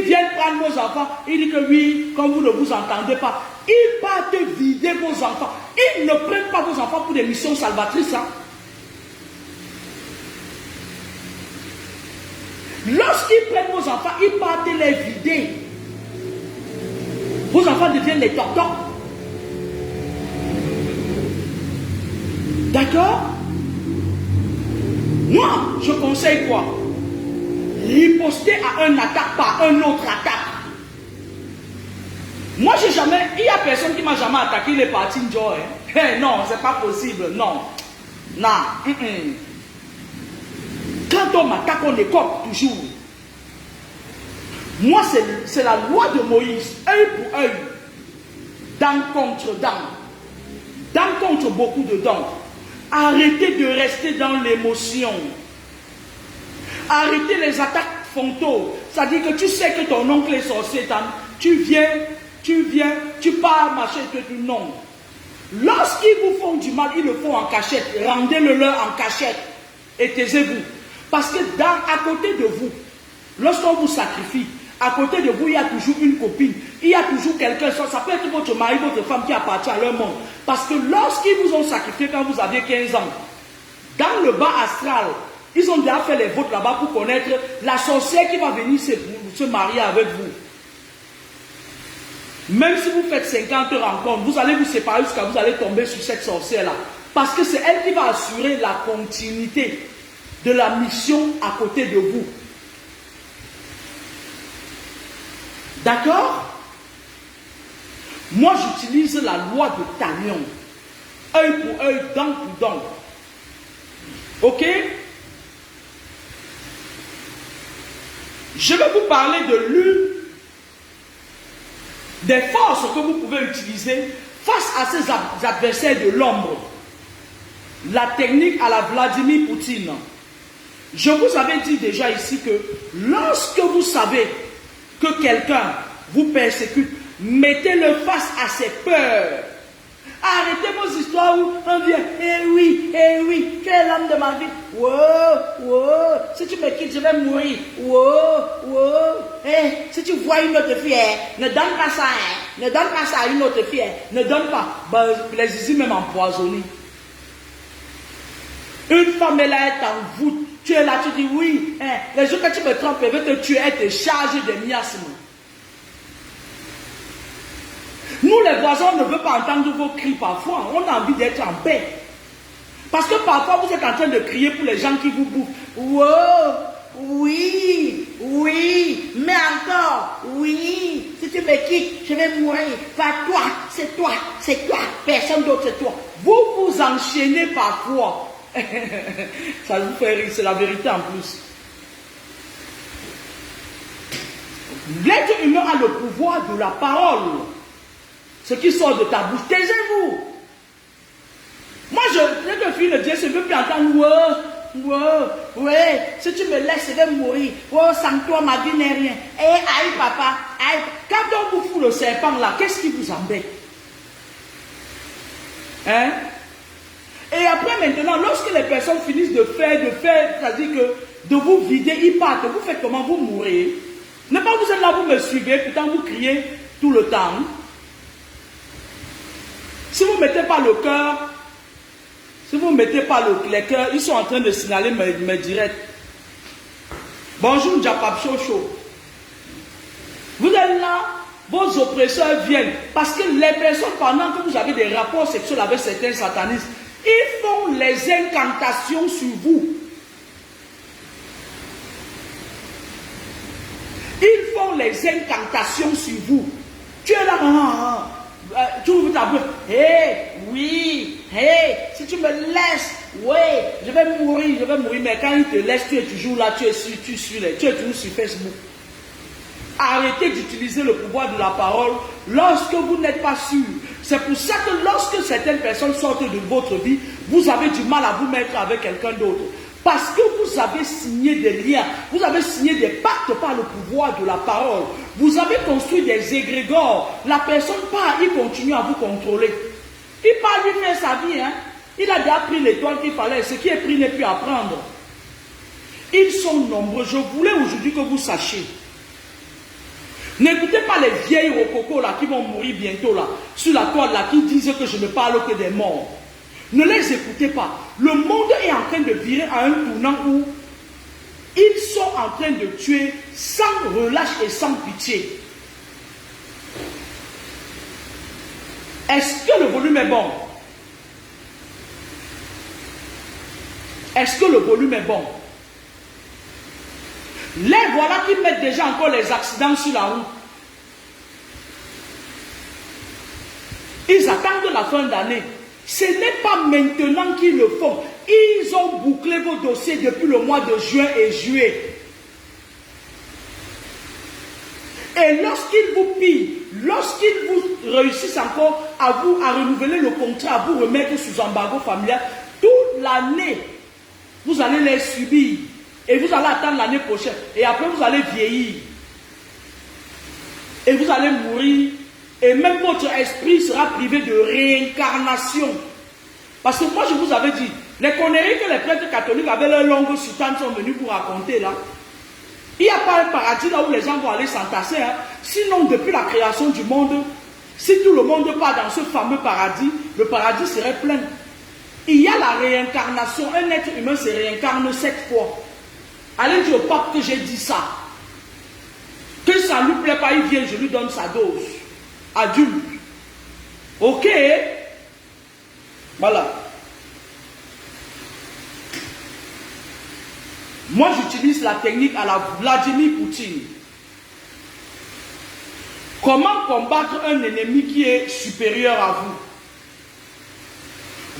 viennent prendre vos enfants. Ils disent que oui, comme vous ne vous entendez pas. Ils partent vider vos enfants. Ils ne prennent pas vos enfants pour des missions salvatrices. Hein. Lorsqu'ils prennent vos enfants, ils partent les vider. Vos enfants deviennent les tontons. D'accord? Moi, je conseille quoi? Riposter à un attaque par un autre attaque. Moi, j'ai jamais... Il n'y a personne qui m'a jamais attaqué, il est parti Joy. Hey, non, c'est pas possible, non. Non. Quand on m'attaque, on écope toujours. Moi, c'est la loi de Moïse. Œil pour œil. Dent contre dent. Dent contre beaucoup de dents. Arrêtez de rester dans l'émotion. Arrêtez les attaques frontales. C'est-à-dire que tu sais que ton oncle est sorcier. Tu viens, tu pars, machin, tout non. Lorsqu'ils vous font du mal, ils le font en cachette. Rendez-le leur en cachette. Et taisez-vous. Parce que à côté de vous, lorsqu'on vous sacrifie, à côté de vous, il y a toujours une copine. Il y a toujours quelqu'un, ça peut être votre mari, votre femme qui appartient à leur monde. Parce que lorsqu'ils vous ont sacrifié quand vous aviez 15 ans, dans le bas astral, ils ont déjà fait les votes là-bas pour connaître la sorcière qui va venir se marier avec vous. Même si vous faites 50 rencontres, vous allez vous séparer jusqu'à vous allez tomber sur cette sorcière-là. Parce que c'est elle qui va assurer la continuité de la mission à côté de vous. D'accord? Moi, j'utilise la loi de Talion. Œil pour œil, dent pour dent. Ok? Je vais vous parler de l'une des forces que vous pouvez utiliser face à ces adversaires de l'ombre. La technique à la Vladimir Poutine. Je vous avais dit déjà ici que lorsque vous savez que quelqu'un vous persécute, mettez-le face à ses peurs. Arrêtez vos histoires où on dit eh oui, quel est l'homme de ma vie? Wow, si tu me quittes, je vais mourir. Si tu vois une autre fille, ne donne pas ça, ne donne pas ça à une autre fille, ne donne pas. Ben, les zizi même empoisonnés. Une femme elle est en voûte. Tu es là, tu dis oui. Les jours que tu me trompes, elle veut te tuer, elle te charge de miasmes. Nous, les voisins, on ne veut pas entendre vos cris parfois. On a envie d'être en paix. Parce que parfois, vous êtes en train de crier pour les gens qui vous bouffent. Wow, oui, oui, mais encore, oui. Si tu me quittes, je vais mourir. Enfin, toi, c'est toi, personne d'autre, c'est toi. Vous vous enchaînez parfois. Ça vous fait rire, c'est la vérité en plus. L'être humain a le pouvoir de la parole. Ce qui sort de ta bouche, taisez-vous. Moi, je suis le Dieu, je ne veux plus entendre, ouais, si tu me laisses, je vais mourir. Oh, sans toi, ma vie n'est rien. Eh, aïe, papa, aïe. Quand on vous fout le serpent là, qu'est-ce qui vous embête? Hein? Et après, maintenant, lorsque les personnes finissent de faire, c'est-à-dire que de vous vider, ils partent. Vous faites comment? Vous mourrez. Ne pas vous êtes là, vous me suivez, pourtant vous criez tout le temps. Si vous ne mettez pas le cœur, si vous ne mettez pas les cœurs, ils sont en train de signaler mes directs. Bonjour, Japap Chocho. Vous êtes là, vos oppresseurs viennent. Parce que les personnes, pendant que vous avez des rapports sexuels avec certains satanistes, ils font les incantations sur vous. Ils font les incantations sur vous. Tu es là, tu ouvres ta bouche. Oui, si tu me laisses, oui, je vais mourir. Mais quand ils te laissent, tu es toujours là, tu es toujours sur Facebook. Arrêtez d'utiliser le pouvoir de la parole lorsque vous n'êtes pas sûr. C'est pour ça que lorsque certaines personnes sortent de votre vie, vous avez du mal à vous mettre avec quelqu'un d'autre. Parce que vous avez signé des liens, vous avez signé des pactes par le pouvoir de la parole. Vous avez construit des égrégores. La personne part, il continue à vous contrôler. Il part lui faire sa vie. Hein? Il a déjà pris l'étoile qu'il fallait. Ce qui est pris n'est plus à prendre. Ils sont nombreux. Je voulais aujourd'hui que vous sachiez. N'écoutez pas les vieilles rococos là qui vont mourir bientôt là, sur la toile là, qui disent que je ne parle que des morts. Ne les écoutez pas. Le monde est en train de virer à un tournant où ils sont en train de tuer sans relâche et sans pitié. Est-ce que le volume est bon? Est-ce que le volume est bon? Les voilà qui mettent déjà encore les accidents sur la route. Ils attendent la fin d'année. Ce n'est pas maintenant qu'ils le font. Ils ont bouclé vos dossiers depuis le mois de juin et juillet. Et lorsqu'ils vous pillent, lorsqu'ils vous réussissent encore à renouveler le contrat, à vous remettre sous embargo familial, toute l'année, vous allez les subir. Et vous allez attendre l'année prochaine. Et après, vous allez vieillir. Et vous allez mourir. Et même votre esprit sera privé de réincarnation. Parce que moi, je vous avais dit, les conneries que les prêtres catholiques avec leurs longues soutanes sont venus vous raconter là. Il n'y a pas un paradis là où les gens vont aller s'entasser. Hein. Sinon, depuis la création du monde, si tout le monde part dans ce fameux paradis, le paradis serait plein. Il y a la réincarnation. Un être humain se réincarne 7 fois. Allez dire au pape que j'ai dit ça. Que ça ne lui plaît pas, il vient, je lui donne sa dose. Adulte. Ok? Voilà. Moi, j'utilise la technique à la Vladimir Poutine. Comment combattre un ennemi qui est supérieur à vous?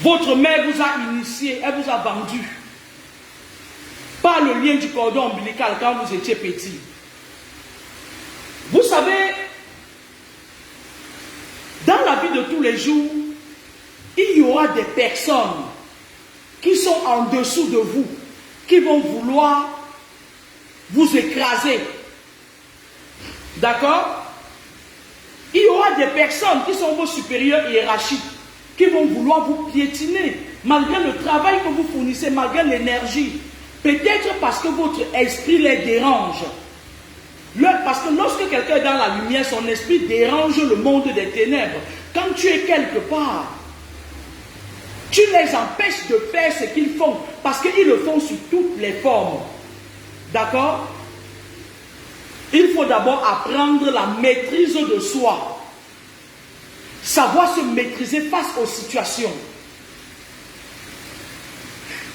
Votre mère vous a initié, elle vous a vendu. Par le lien du cordon ombilical quand vous étiez petit. Vous savez, dans la vie de tous les jours, il y aura des personnes qui sont en dessous de vous, qui vont vouloir vous écraser. D'accord? Il y aura des personnes qui sont vos supérieurs hiérarchiques, qui vont vouloir vous piétiner, malgré le travail que vous fournissez, malgré l'énergie. Peut-être parce que votre esprit les dérange. Parce que lorsque quelqu'un est dans la lumière, son esprit dérange le monde des ténèbres. Quand tu es quelque part, tu les empêches de faire ce qu'ils font. Parce qu'ils le font sous toutes les formes. D'accord? Il faut d'abord apprendre la maîtrise de soi. Savoir se maîtriser face aux situations.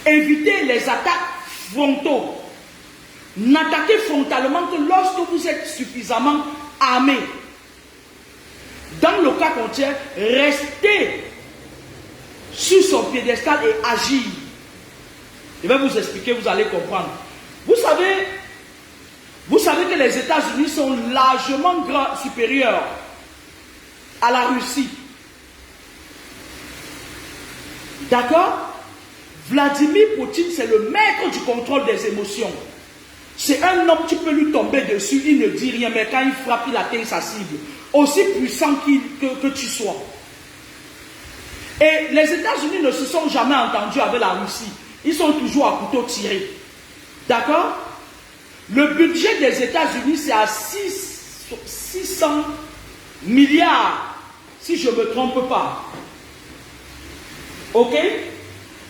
Éviter les attaques frontaux. N'attaquez frontalement que lorsque vous êtes suffisamment armé. Dans le cas contraire, restez sur son piédestal et agir. Je vais vous expliquer, vous allez comprendre. Vous savez que les États-Unis sont largement supérieurs à la Russie. D'accord? Vladimir Poutine, c'est le maître du contrôle des émotions. C'est un homme, tu peux lui tomber dessus, il ne dit rien, mais quand il frappe, il atteint sa cible. Aussi puissant que tu sois. Et les États-Unis ne se sont jamais entendus avec la Russie. Ils sont toujours à couteau tiré. D'accord? Le budget des États-Unis, c'est à 600 milliards, si je ne me trompe pas. Ok?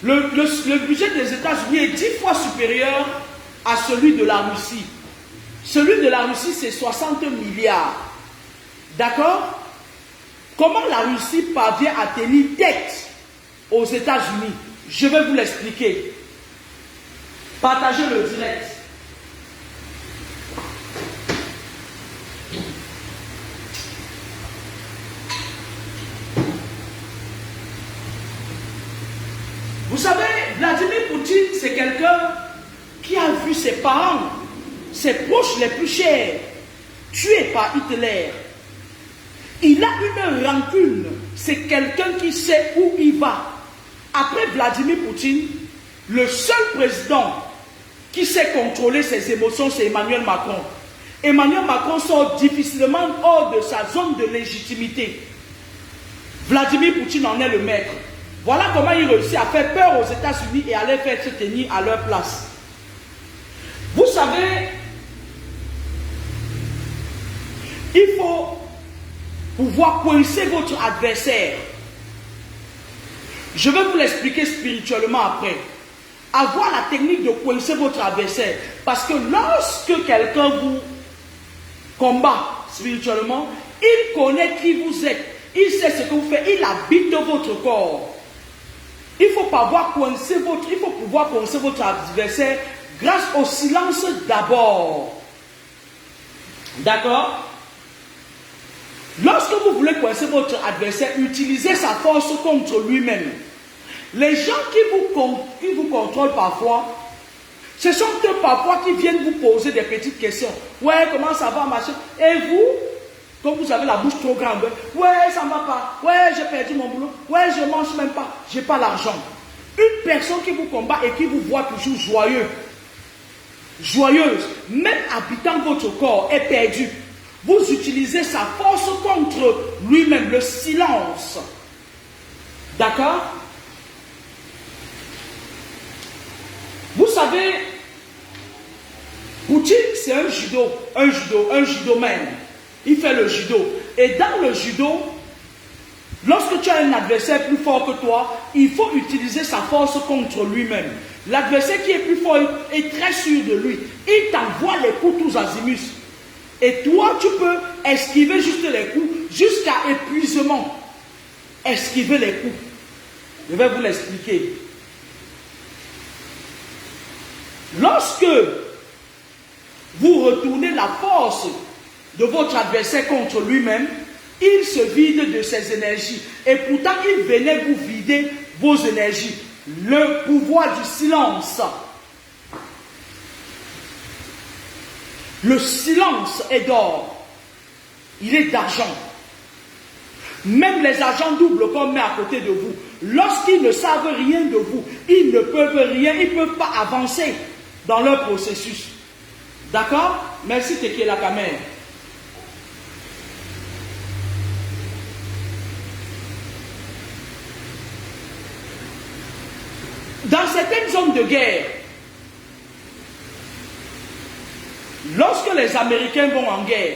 Le budget des États-Unis est 10 fois supérieur à celui de la Russie. Celui de la Russie, c'est 60 milliards. D'accord? Comment la Russie parvient à tenir tête aux États-Unis? Je vais vous l'expliquer. Partagez le direct. Vous savez, Vladimir Poutine, c'est quelqu'un qui a vu ses parents, ses proches les plus chers, tués par Hitler. Il a une rancune. C'est quelqu'un qui sait où il va. Après Vladimir Poutine, le seul président qui sait contrôler ses émotions, c'est Emmanuel Macron. Emmanuel Macron sort difficilement hors de sa zone de légitimité. Vladimir Poutine en est le maître. Voilà comment il réussit à faire peur aux États-Unis et à les faire se tenir à leur place. Vous savez, il faut pouvoir coincer votre adversaire. Je vais vous l'expliquer spirituellement après. Avoir la technique de coincer votre adversaire. Parce que lorsque quelqu'un vous combat spirituellement, il connaît qui vous êtes. Il sait ce que vous faites. Il habite votre corps. Il faut pouvoir coincer votre adversaire grâce au silence d'abord. D'accord? Lorsque vous voulez coincer votre adversaire, utilisez sa force contre lui-même. Les gens qui vous contrôlent parfois, ce sont eux parfois qui viennent vous poser des petites questions. Ouais, comment ça va, machin? Et vous, comme vous avez la bouche trop grande, ouais, ça ne va pas. Ouais, j'ai perdu mon boulot. Ouais, je ne mange même pas. Je n'ai pas l'argent. Une personne qui vous combat et qui vous voit toujours joyeux, joyeuse, même habitant votre corps, est perdue. Vous utilisez sa force contre lui-même, le silence. D'accord? Vous savez, Poutine, c'est un judoman. Il fait le judo. Et dans le judo, lorsque tu as un adversaire plus fort que toi, il faut utiliser sa force contre lui-même. L'adversaire qui est plus fort est très sûr de lui. Il t'envoie les coups tous azimuts. Et toi, tu peux esquiver juste les coups jusqu'à épuisement. Esquiver les coups. Je vais vous l'expliquer. Lorsque vous retournez la force de votre adversaire contre lui-même, il se vide de ses énergies. Et pourtant, il venait vous vider vos énergies. Le pouvoir du silence. Le silence est d'or. Il est d'argent. Même les agents doubles qu'on met à côté de vous, lorsqu'ils ne savent rien de vous, ils ne peuvent rien, ils ne peuvent pas avancer dans leur processus. D'accord? Merci Teke la caméra. Dans certaines zones de guerre, lorsque les Américains vont en guerre,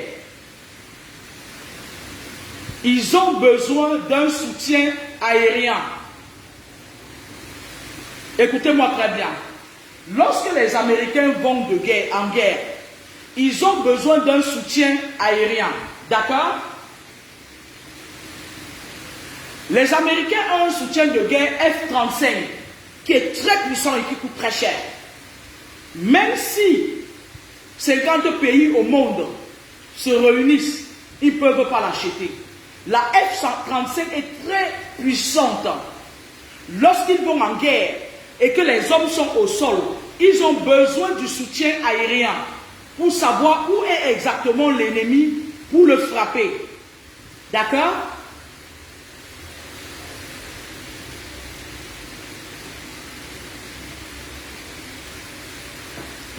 ils ont besoin d'un soutien aérien. Écoutez-moi très bien. Lorsque les Américains vont en guerre, ils ont besoin d'un soutien aérien. D'accord? Les Américains ont un soutien de guerre F-35 qui est très puissant et qui coûte très cher. Même si 50 pays au monde se réunissent, ils ne peuvent pas l'acheter. La F-35 est très puissante. Lorsqu'ils vont en guerre et que les hommes sont au sol, ils ont besoin du soutien aérien pour savoir où est exactement l'ennemi pour le frapper. D'accord?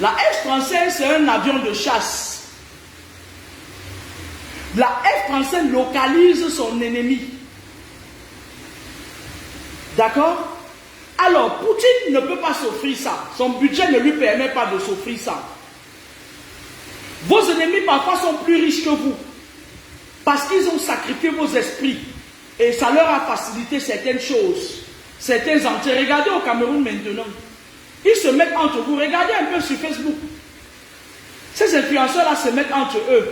La F-35, c'est un avion de chasse. La F-35 localise son ennemi. D'accord? Alors, Poutine ne peut pas s'offrir ça. Son budget ne lui permet pas de s'offrir ça. Vos ennemis parfois sont plus riches que vous. Parce qu'ils ont sacrifié vos esprits. Et ça leur a facilité certaines choses. Certains entrées. Regardez au Cameroun maintenant. Ils se mettent entre vous. Regardez un peu sur Facebook. Ces influenceurs-là se mettent entre eux.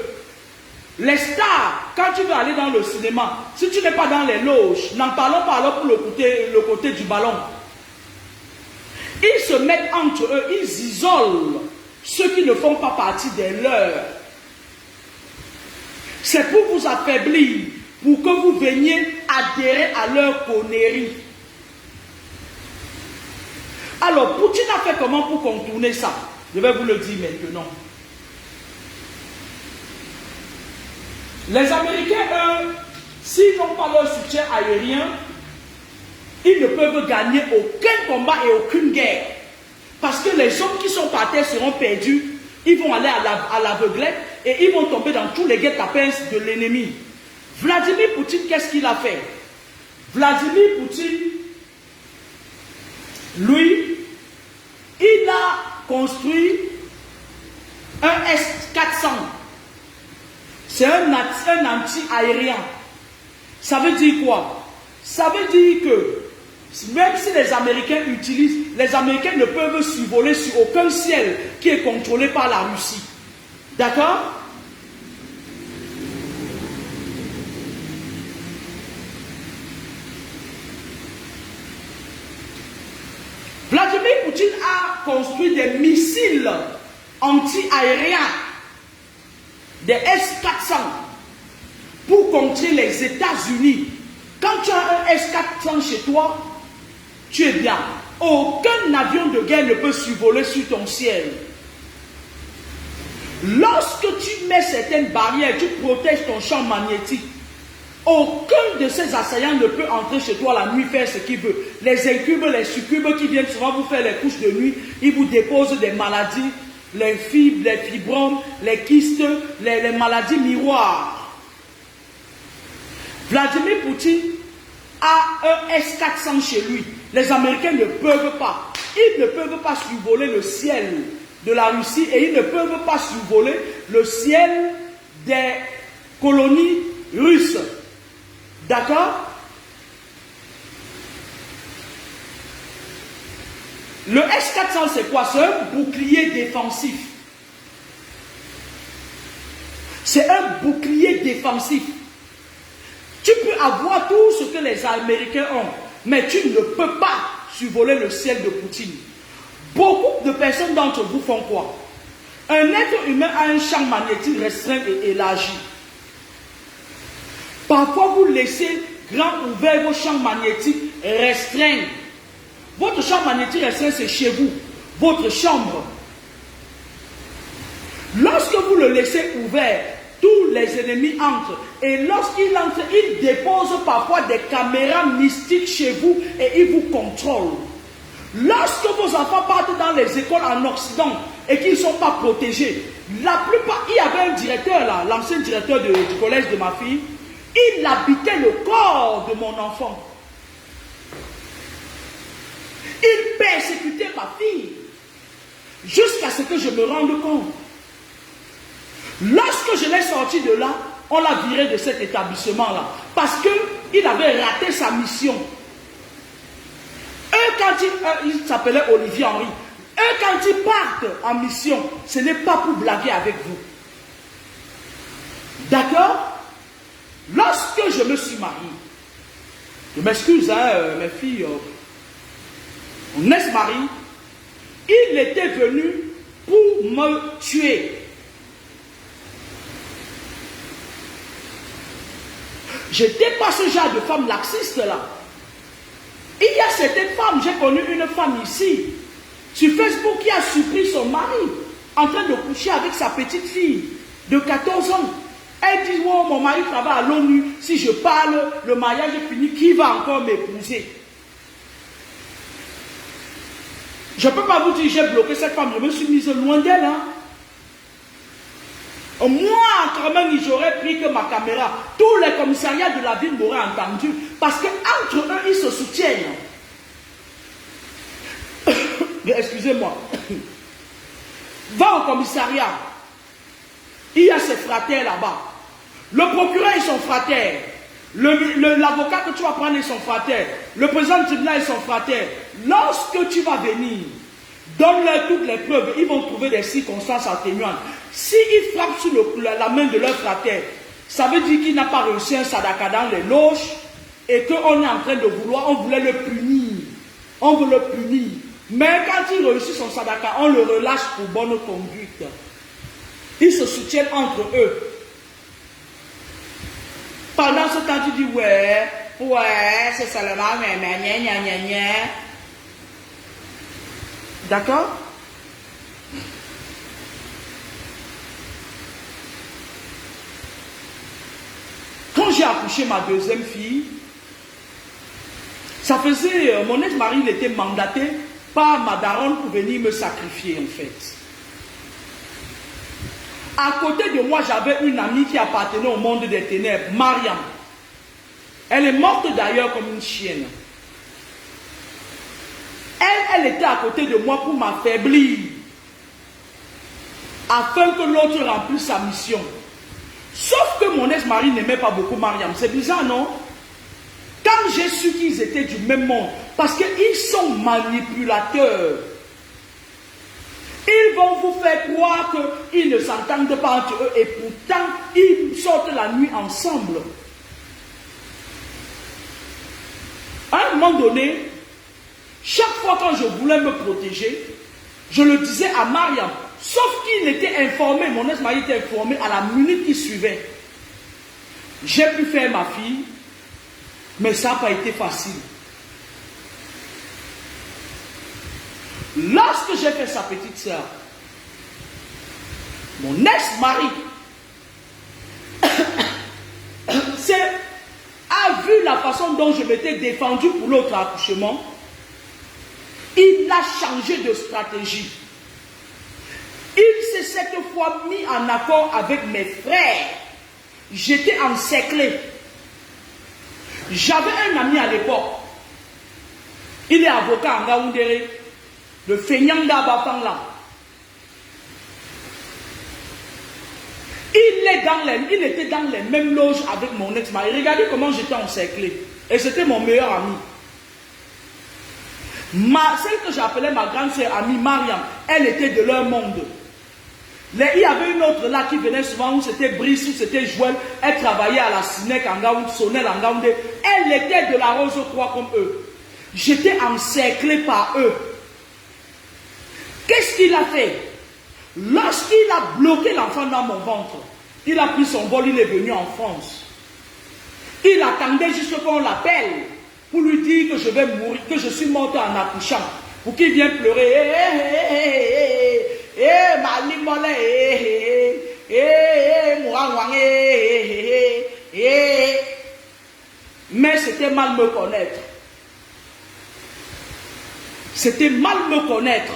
Les stars, quand tu veux aller dans le cinéma, si tu n'es pas dans les loges, n'en parlons pas alors pour le côté du ballon. Ils se mettent entre eux, ils isolent ceux qui ne font pas partie des leurs. C'est pour vous affaiblir, pour que vous veniez adhérer à leur connerie. Alors, Poutine a fait comment pour contourner ça? Je vais vous le dire maintenant. Les Américains, eux, s'ils n'ont pas leur soutien aérien, ils ne peuvent gagner aucun combat et aucune guerre. Parce que les hommes qui sont par terre seront perdus, ils vont aller à l'aveuglette et ils vont tomber dans tous les guet-apens de l'ennemi. Vladimir Poutine, qu'est-ce qu'il a fait? Vladimir Poutine, lui, il a construit un S-400. C'est un anti-aérien. Ça veut dire quoi? Ça veut dire que même si les Américains utilisent, les Américains ne peuvent survoler sur aucun ciel qui est contrôlé par la Russie. D'accord? Vladimir Poutine a construit des missiles anti-aériens, des S-400, pour contrer les États-Unis. Quand tu as un S-400 chez toi, tu es bien. Aucun avion de guerre ne peut survoler sur ton ciel. Lorsque tu mets certaines barrières, tu protèges ton champ magnétique. Aucun de ces assaillants ne peut entrer chez toi la nuit faire ce qu'il veut. Les incubes, les succubes qui viennent souvent vous faire les couches de nuit, ils vous déposent des maladies, les fibres, les fibromes, les kystes, les maladies miroirs. Vladimir Poutine a un S-400 chez lui. Les Américains ne peuvent pas. Ils ne peuvent pas survoler le ciel de la Russie et ils ne peuvent pas survoler le ciel des colonies russes. D'accord? Le S-400, c'est quoi? C'est un bouclier défensif. C'est un bouclier défensif. Tu peux avoir tout ce que les Américains ont, mais tu ne peux pas survoler le ciel de Poutine. Beaucoup de personnes d'entre vous font quoi? Un être humain a un champ magnétique restreint et élargi. Parfois, vous laissez grand ouvert vos champs magnétiques restreints. Votre champ magnétique restreint, c'est chez vous, votre chambre. Lorsque vous le laissez ouvert, tous les ennemis entrent. Et lorsqu'ils entrent, ils déposent parfois des caméras mystiques chez vous et ils vous contrôlent. Lorsque vos enfants partent dans les écoles en Occident et qu'ils ne sont pas protégés, la plupart, il y avait un directeur là, l'ancien directeur du collège de ma fille, il habitait le corps de mon enfant. Il persécutait ma fille jusqu'à ce que je me rende compte. Lorsque je l'ai sorti de là, on l'a viré de cet établissement-là. Parce qu'il avait raté sa mission. Eux, quand il s'appelait Olivier Henry, eux, quand ils partent en mission, ce n'est pas pour blaguer avec vous. D'accord? Lorsque je me suis marié, je m'excuse, mes filles, on est mariés, il était venu pour me tuer. Je n'étais pas ce genre de femme laxiste là. Il y a certaines femmes, j'ai connu une femme ici, sur Facebook, qui a surpris son mari en train de coucher avec sa petite fille de 14 ans. Elle dit, oh, mon mari travaille à l'ONU, si je parle, le mariage est fini, qui va encore m'épouser? Je ne peux pas vous dire, j'ai bloqué cette femme, je me suis mise loin d'elle. Hein. Moi, quand même, j'aurais pris que ma caméra, tous les commissariats de la ville m'auraient entendu, parce qu'entre eux, ils se soutiennent. Excusez-moi. Va au commissariat. Il y a ses fratères là-bas. Le procureur est son frère. L'avocat que tu vas prendre est son frère. Le président du tribunal est son frère. Lorsque tu vas venir, donne-leur toutes les preuves. Ils vont trouver des circonstances atténuantes. S'ils frappent sur la main de leur frère, ça veut dire qu'il n'a pas reçu un sadaka dans les loges et qu'on est en train de vouloir, on voulait le punir. On veut le punir. Mais quand il réussit son sadaka, on le relâche pour bonne conduite. Ils se soutiennent entre eux. Pendant ce temps, tu dis, ouais, c'est seulement, gna. D'accord? Quand j'ai accouché ma deuxième fille, ça faisait, mon ex-mari, il était mandaté par ma daronne pour venir me sacrifier, en fait. À côté de moi, j'avais une amie qui appartenait au monde des ténèbres, Mariam. Elle est morte d'ailleurs comme une chienne. Elle était à côté de moi pour m'affaiblir, afin que l'autre remplisse sa mission. Sauf que mon ex-mari n'aimait pas beaucoup Mariam. C'est bizarre, non? Quand j'ai su qu'ils étaient du même monde, parce qu'ils sont manipulateurs. Ils vont vous faire croire qu'ils ne s'entendent pas entre eux et pourtant ils sortent la nuit ensemble. À un moment donné, chaque fois quand je voulais me protéger, je le disais à Mariam, sauf qu'il était informé, mon ex-mari était informé à la minute qui suivait. J'ai pu faire ma fille, mais ça n'a pas été facile. Lorsque j'ai fait sa petite sœur, mon ex-mari a vu la façon dont je m'étais défendu pour l'autre accouchement. Il a changé de stratégie. Il s'est cette fois mis en accord avec mes frères. J'étais encerclé. J'avais un ami à l'époque. Il est avocat en Gaoundéré. Le Fenyanga Bafangla. Il était dans les mêmes loges avec mon ex-mari. Regardez comment j'étais encerclé. Et c'était mon meilleur ami. Celle que j'appelais ma grande sœur amie Mariam, elle était de leur monde. Il y avait une autre là qui venait souvent, où c'était Brice, où c'était Joël. Elle travaillait à la Sinec en Gaoundé, Sonel en Gaoundé. Elle était de la Rose-Croix comme eux. J'étais encerclé par eux. Qu'est-ce qu'il a fait? Lorsqu'il a bloqué l'enfant dans mon ventre, il a pris son vol, il est venu en France. Il attendait juste qu'on l'appelle pour lui dire que je vais mourir, que je suis morte en accouchant, pour qu'il vienne pleurer. Mais c'était mal me connaître. C'était mal me connaître.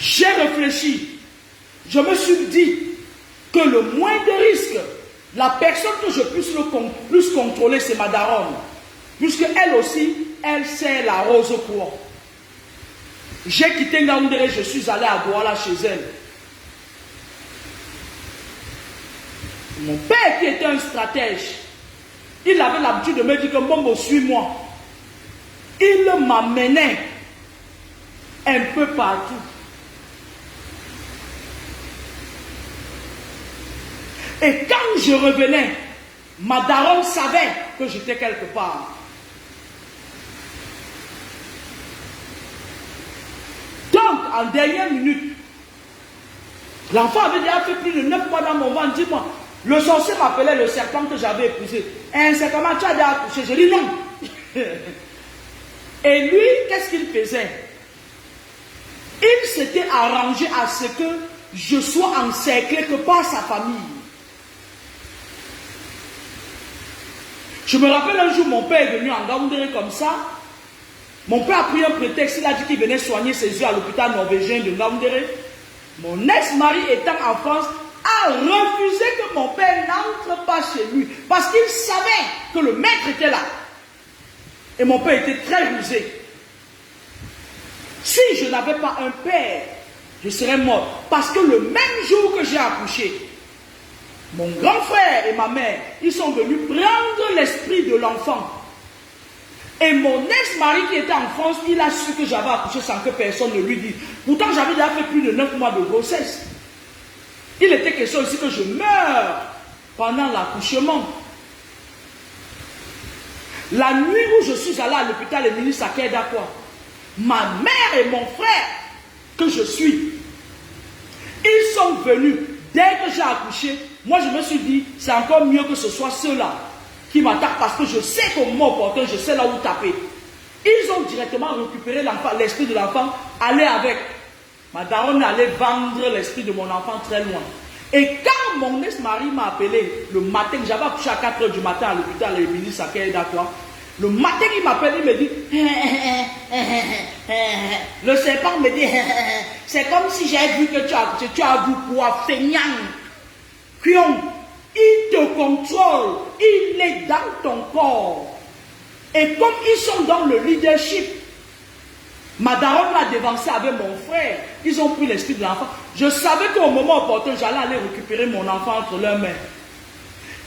J'ai réfléchi. Je me suis dit que le moindre risque, la personne que je puisse plus contrôler, c'est ma daronne. Puisque elle aussi, elle sait la Rose-Croix. J'ai quitté Ngaoundéré, je suis allé à Douala chez elle. Mon père qui était un stratège, il avait l'habitude de me dire que Mbombo, suis-moi. Il m'amenait un peu partout. Et quand je revenais, ma daronne savait que j'étais quelque part. Donc, en dernière minute, l'enfant avait déjà fait plus de 9 mois dans mon ventre. Dis-moi, Le sorcier m'appelait le serpent que j'avais épousé. Un serpent, tu as déjà accouché. Je dis non. Et lui, qu'est-ce qu'il faisait? Il s'était arrangé à ce que je sois encerclé que par sa famille. Je me rappelle un jour, mon père est venu en Gaoundéré comme ça. Mon père a pris un prétexte, il a dit qu'il venait soigner ses yeux à l'hôpital norvégien de Gaoundéré. Mon ex-mari étant en France, a refusé que mon père n'entre pas chez lui. Parce qu'il savait que le maître était là. Et mon père était très rusé. Si je n'avais pas un père, je serais mort. Parce que le même jour que j'ai accouché, mon grand frère et ma mère, ils sont venus prendre l'esprit de l'enfant. Et mon ex-mari qui était en France, il a su que j'avais accouché sans que personne ne lui dise. Pourtant, j'avais déjà fait plus de 9 mois de grossesse. Il était question aussi que je meure pendant l'accouchement. La nuit où je suis allé à l'hôpital, le ministre à Kedakwa, ma mère et mon frère, que je suis, ils sont venus. Dès que j'ai accouché, moi je me suis dit, c'est encore mieux que ce soit ceux-là qui m'attaquent parce que je sais qu'au moment opportun, je sais là où taper. Ils ont directement récupéré l'enfant, l'esprit de l'enfant, aller avec. Ma daronne allait vendre l'esprit de mon enfant très loin. Et quand mon ex-mari m'a appelé le matin, j'avais accouché à 4 h du matin à l'hôpital, le ministre à Kedakwa. Le matin, il m'appelle, il me dit, le serpent me dit, c'est comme si j'ai vu que tu as vu quoi, feignant. Il te contrôle, il est dans ton corps. Et comme ils sont dans le leadership, ma daronne l'a dévancé avec mon frère. Ils ont pris l'esprit de l'enfant. Je savais qu'au moment opportun, j'allais aller récupérer mon enfant entre leurs mains.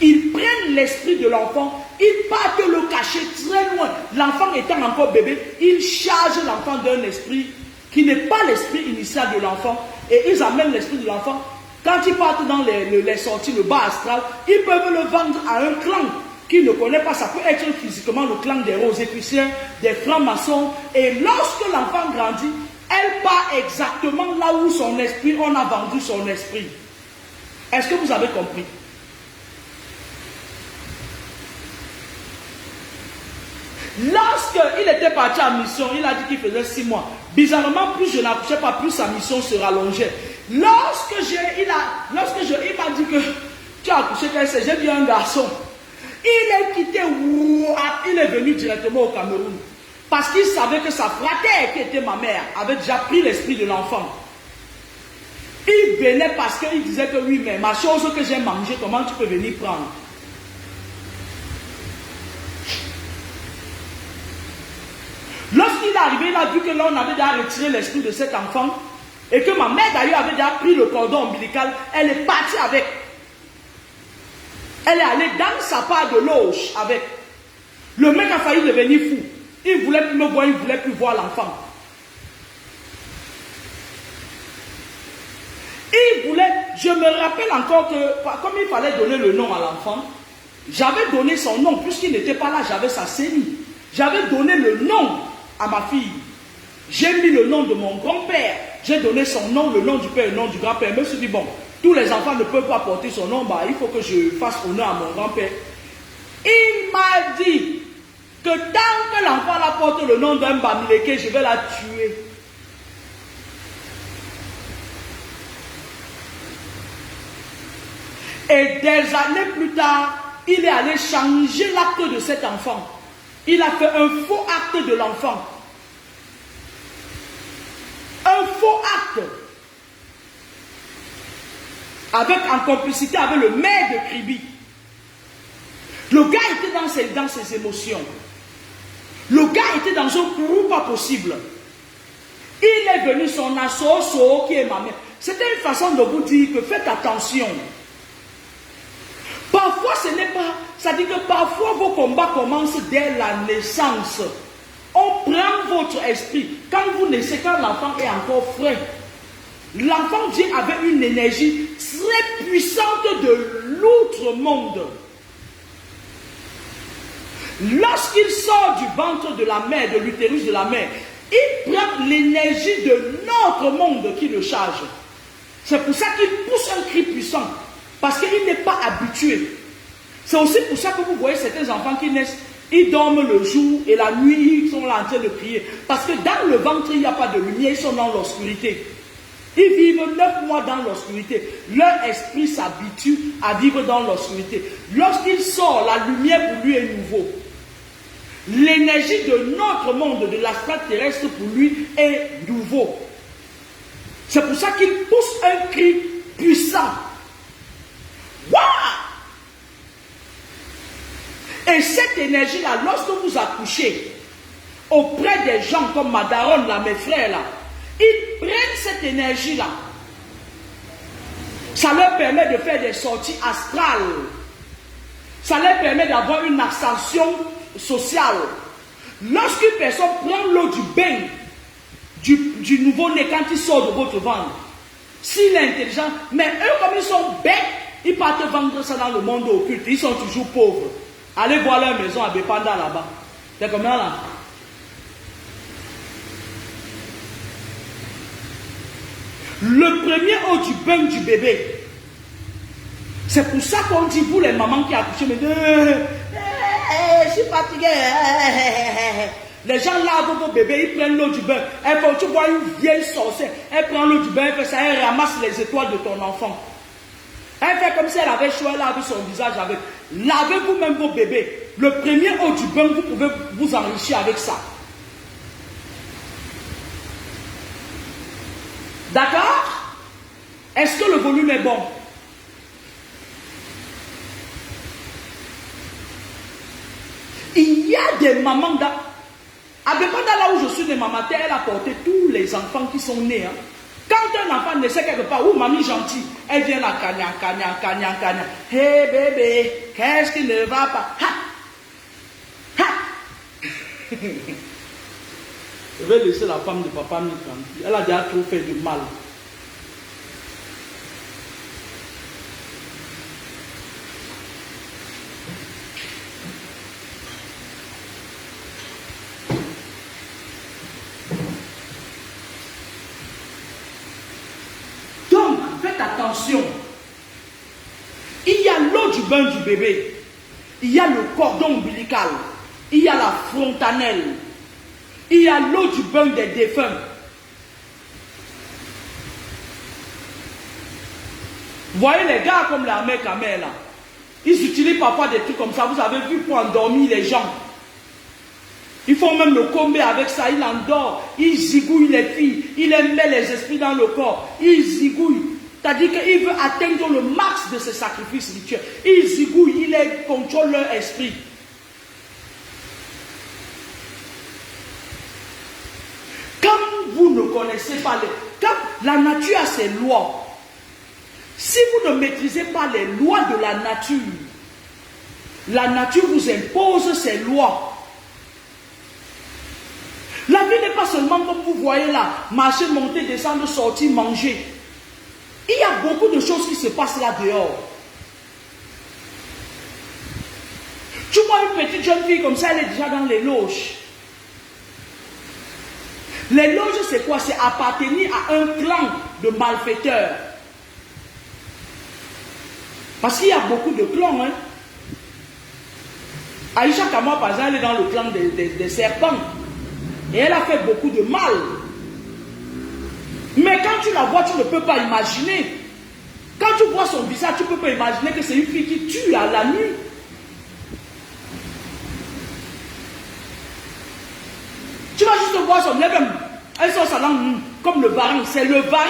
Ils prennent l'esprit de l'enfant, ils partent le cacher très loin. L'enfant étant encore bébé, ils chargent l'enfant d'un esprit qui n'est pas l'esprit initial de l'enfant. Et ils amènent l'esprit de l'enfant. Quand ils partent dans les sorties, le bas astral, ils peuvent le vendre à un clan qui ne connaît pas. Ça peut être physiquement le clan des Rosicruciens, des francs-maçons. Et lorsque l'enfant grandit, elle part exactement là où son esprit, on a vendu son esprit. Est-ce que vous avez compris? Lorsqu'il était parti en mission, il a dit qu'il faisait 6 mois. Bizarrement, plus je n'accouchais pas, plus sa mission se rallongeait. Il m'a dit que tu as accouché, j'ai dit un garçon. Il est quitté, il est venu directement au Cameroun. Parce qu'il savait que sa fratère, qui était ma mère, avait déjà pris l'esprit de l'enfant. Il venait parce qu'il disait que oui, mais ma chose que j'ai mangée, comment tu peux venir prendre? Lorsqu'il est arrivé, il a vu que là, on avait déjà retiré l'esprit de cet enfant et que ma mère d'ailleurs avait déjà pris le cordon ombilical. Elle est partie avec. Elle est allée dans sa part de loge avec. Le mec a failli devenir fou. Il ne voulait plus me voir, il ne voulait plus voir l'enfant. Il voulait, je me rappelle encore que, comme il fallait donner le nom à l'enfant, j'avais donné son nom, puisqu'il n'était pas là, j'avais sa série. J'avais donné le nom à ma fille. J'ai mis le nom de mon grand-père. J'ai donné son nom, le nom du père et le nom du grand-père. Je me suis dit, bon, tous les enfants ne peuvent pas porter son nom, bah, il faut que je fasse honneur à mon grand-père. Il m'a dit que tant que l'enfant la porte le nom d'un Bamileke, je vais la tuer. Et des années plus tard, il est allé changer l'acte de cet enfant. Il a fait un faux acte de l'enfant. Un faux acte. En complicité avec le maire de Kribi. Le gars était dans ses émotions. Le gars était dans un courroux pas possible. Il est venu son associo qui est ma mère. C'était une façon de vous dire que faites attention. Parfois ce n'est pas, ça dit que parfois vos combats commencent dès la naissance. On prend votre esprit. Quand vous naissez, quand l'enfant est encore frais, l'enfant vient avec une énergie très puissante de l'autre monde. Lorsqu'il sort du ventre de la mère, de l'utérus de la mère, il prend l'énergie de notre monde qui le charge. C'est pour ça qu'il pousse un cri puissant. Parce qu'il n'est pas habitué. C'est aussi pour ça que vous voyez certains enfants qui naissent, ils dorment le jour et la nuit, ils sont là en train de prier. Parce que dans le ventre, il n'y a pas de lumière, ils sont dans l'obscurité. Ils vivent 9 mois dans l'obscurité. Leur esprit s'habitue à vivre dans l'obscurité. Lorsqu'il sort, la lumière pour lui est nouveau. L'énergie de notre monde, de l'astral terrestre pour lui est nouveau. C'est pour ça qu'il pousse un cri puissant. Waouh! Et cette énergie-là, lorsque vous accouchez auprès des gens comme ma daronne, là, mes frères, là, ils prennent cette énergie-là. Ça leur permet de faire des sorties astrales. Ça leur permet d'avoir une ascension sociale. Lorsqu'une personne prend l'eau du bain du nouveau-né quand il sort de votre ventre, s'il est intelligent, mais eux comme ils sont bêtes, ils partent vendre ça dans le monde occulte. Ils sont toujours pauvres. Allez voir leur maison à Bepanda là-bas. C'est combien là? Le premier eau du bain du bébé. C'est pour ça qu'on dit, vous les mamans qui accouchent, mais je suis fatiguée. Les gens lavent vos bébés, ils prennent l'eau du bain. Tu vois une vieille sorcière, elle prend l'eau du bain, elle fait ça, elle ramasse les étoiles de ton enfant. Elle fait comme si elle avait chaud, elle lave son visage avec. Lavez vous-même vos bébés. Le premier eau du bain, vous pouvez vous enrichir avec ça. D'accord? Est-ce que le volume est bon? Il y a des mamans à Bepanda, là où je suis de ma mère, elle a porté tous les enfants qui sont nés. Hein. Quand un enfant naissait quelque part, où mamie gentille, elle vient là, kanya. Hé bébé, qu'est-ce qui ne va pas? Ha! Je vais laisser la femme de papa me tranquille. Elle a déjà trop fait du mal. Donc, faites attention. Il y a l'eau du bain du bébé. Il y a le cordon ombilical. Il y a la fontanelle. Il y a l'eau du bain des défunts. Vous voyez les gars comme l'armée Khmer là. Ils utilisent parfois des trucs comme ça. Vous avez vu pour endormir les gens. Ils font même le combat avec ça. Ils endorment. Ils zigouillent les filles. Ils met les esprits dans le corps. Ils zigouillent. C'est-à-dire qu'il veut atteindre le max de ses sacrifices rituels. Ils zigouillent. Ils contrôlent leur esprit. Vous ne connaissez pas la nature a ses lois. Si vous ne maîtrisez pas les lois de la nature vous impose ses lois. La vie n'est pas seulement comme vous voyez là, marcher, monter, descendre, sortir, manger. Il y a beaucoup de choses qui se passent là dehors. Tu vois une petite jeune fille comme ça, elle est déjà dans les loges. Les loges, c'est quoi? C'est appartenir à un clan de malfaiteurs. Parce qu'il y a beaucoup de clans. Hein? Aïcha Kama, par exemple, elle est dans le clan des serpents. Et elle a fait beaucoup de mal. Mais quand tu la vois, tu ne peux pas imaginer. Quand tu vois son visage, tu ne peux pas imaginer que c'est une fille qui tue à la nuit. Tu vas juste voir son lèvre, elle sort sa langue comme le varan. C'est le varan.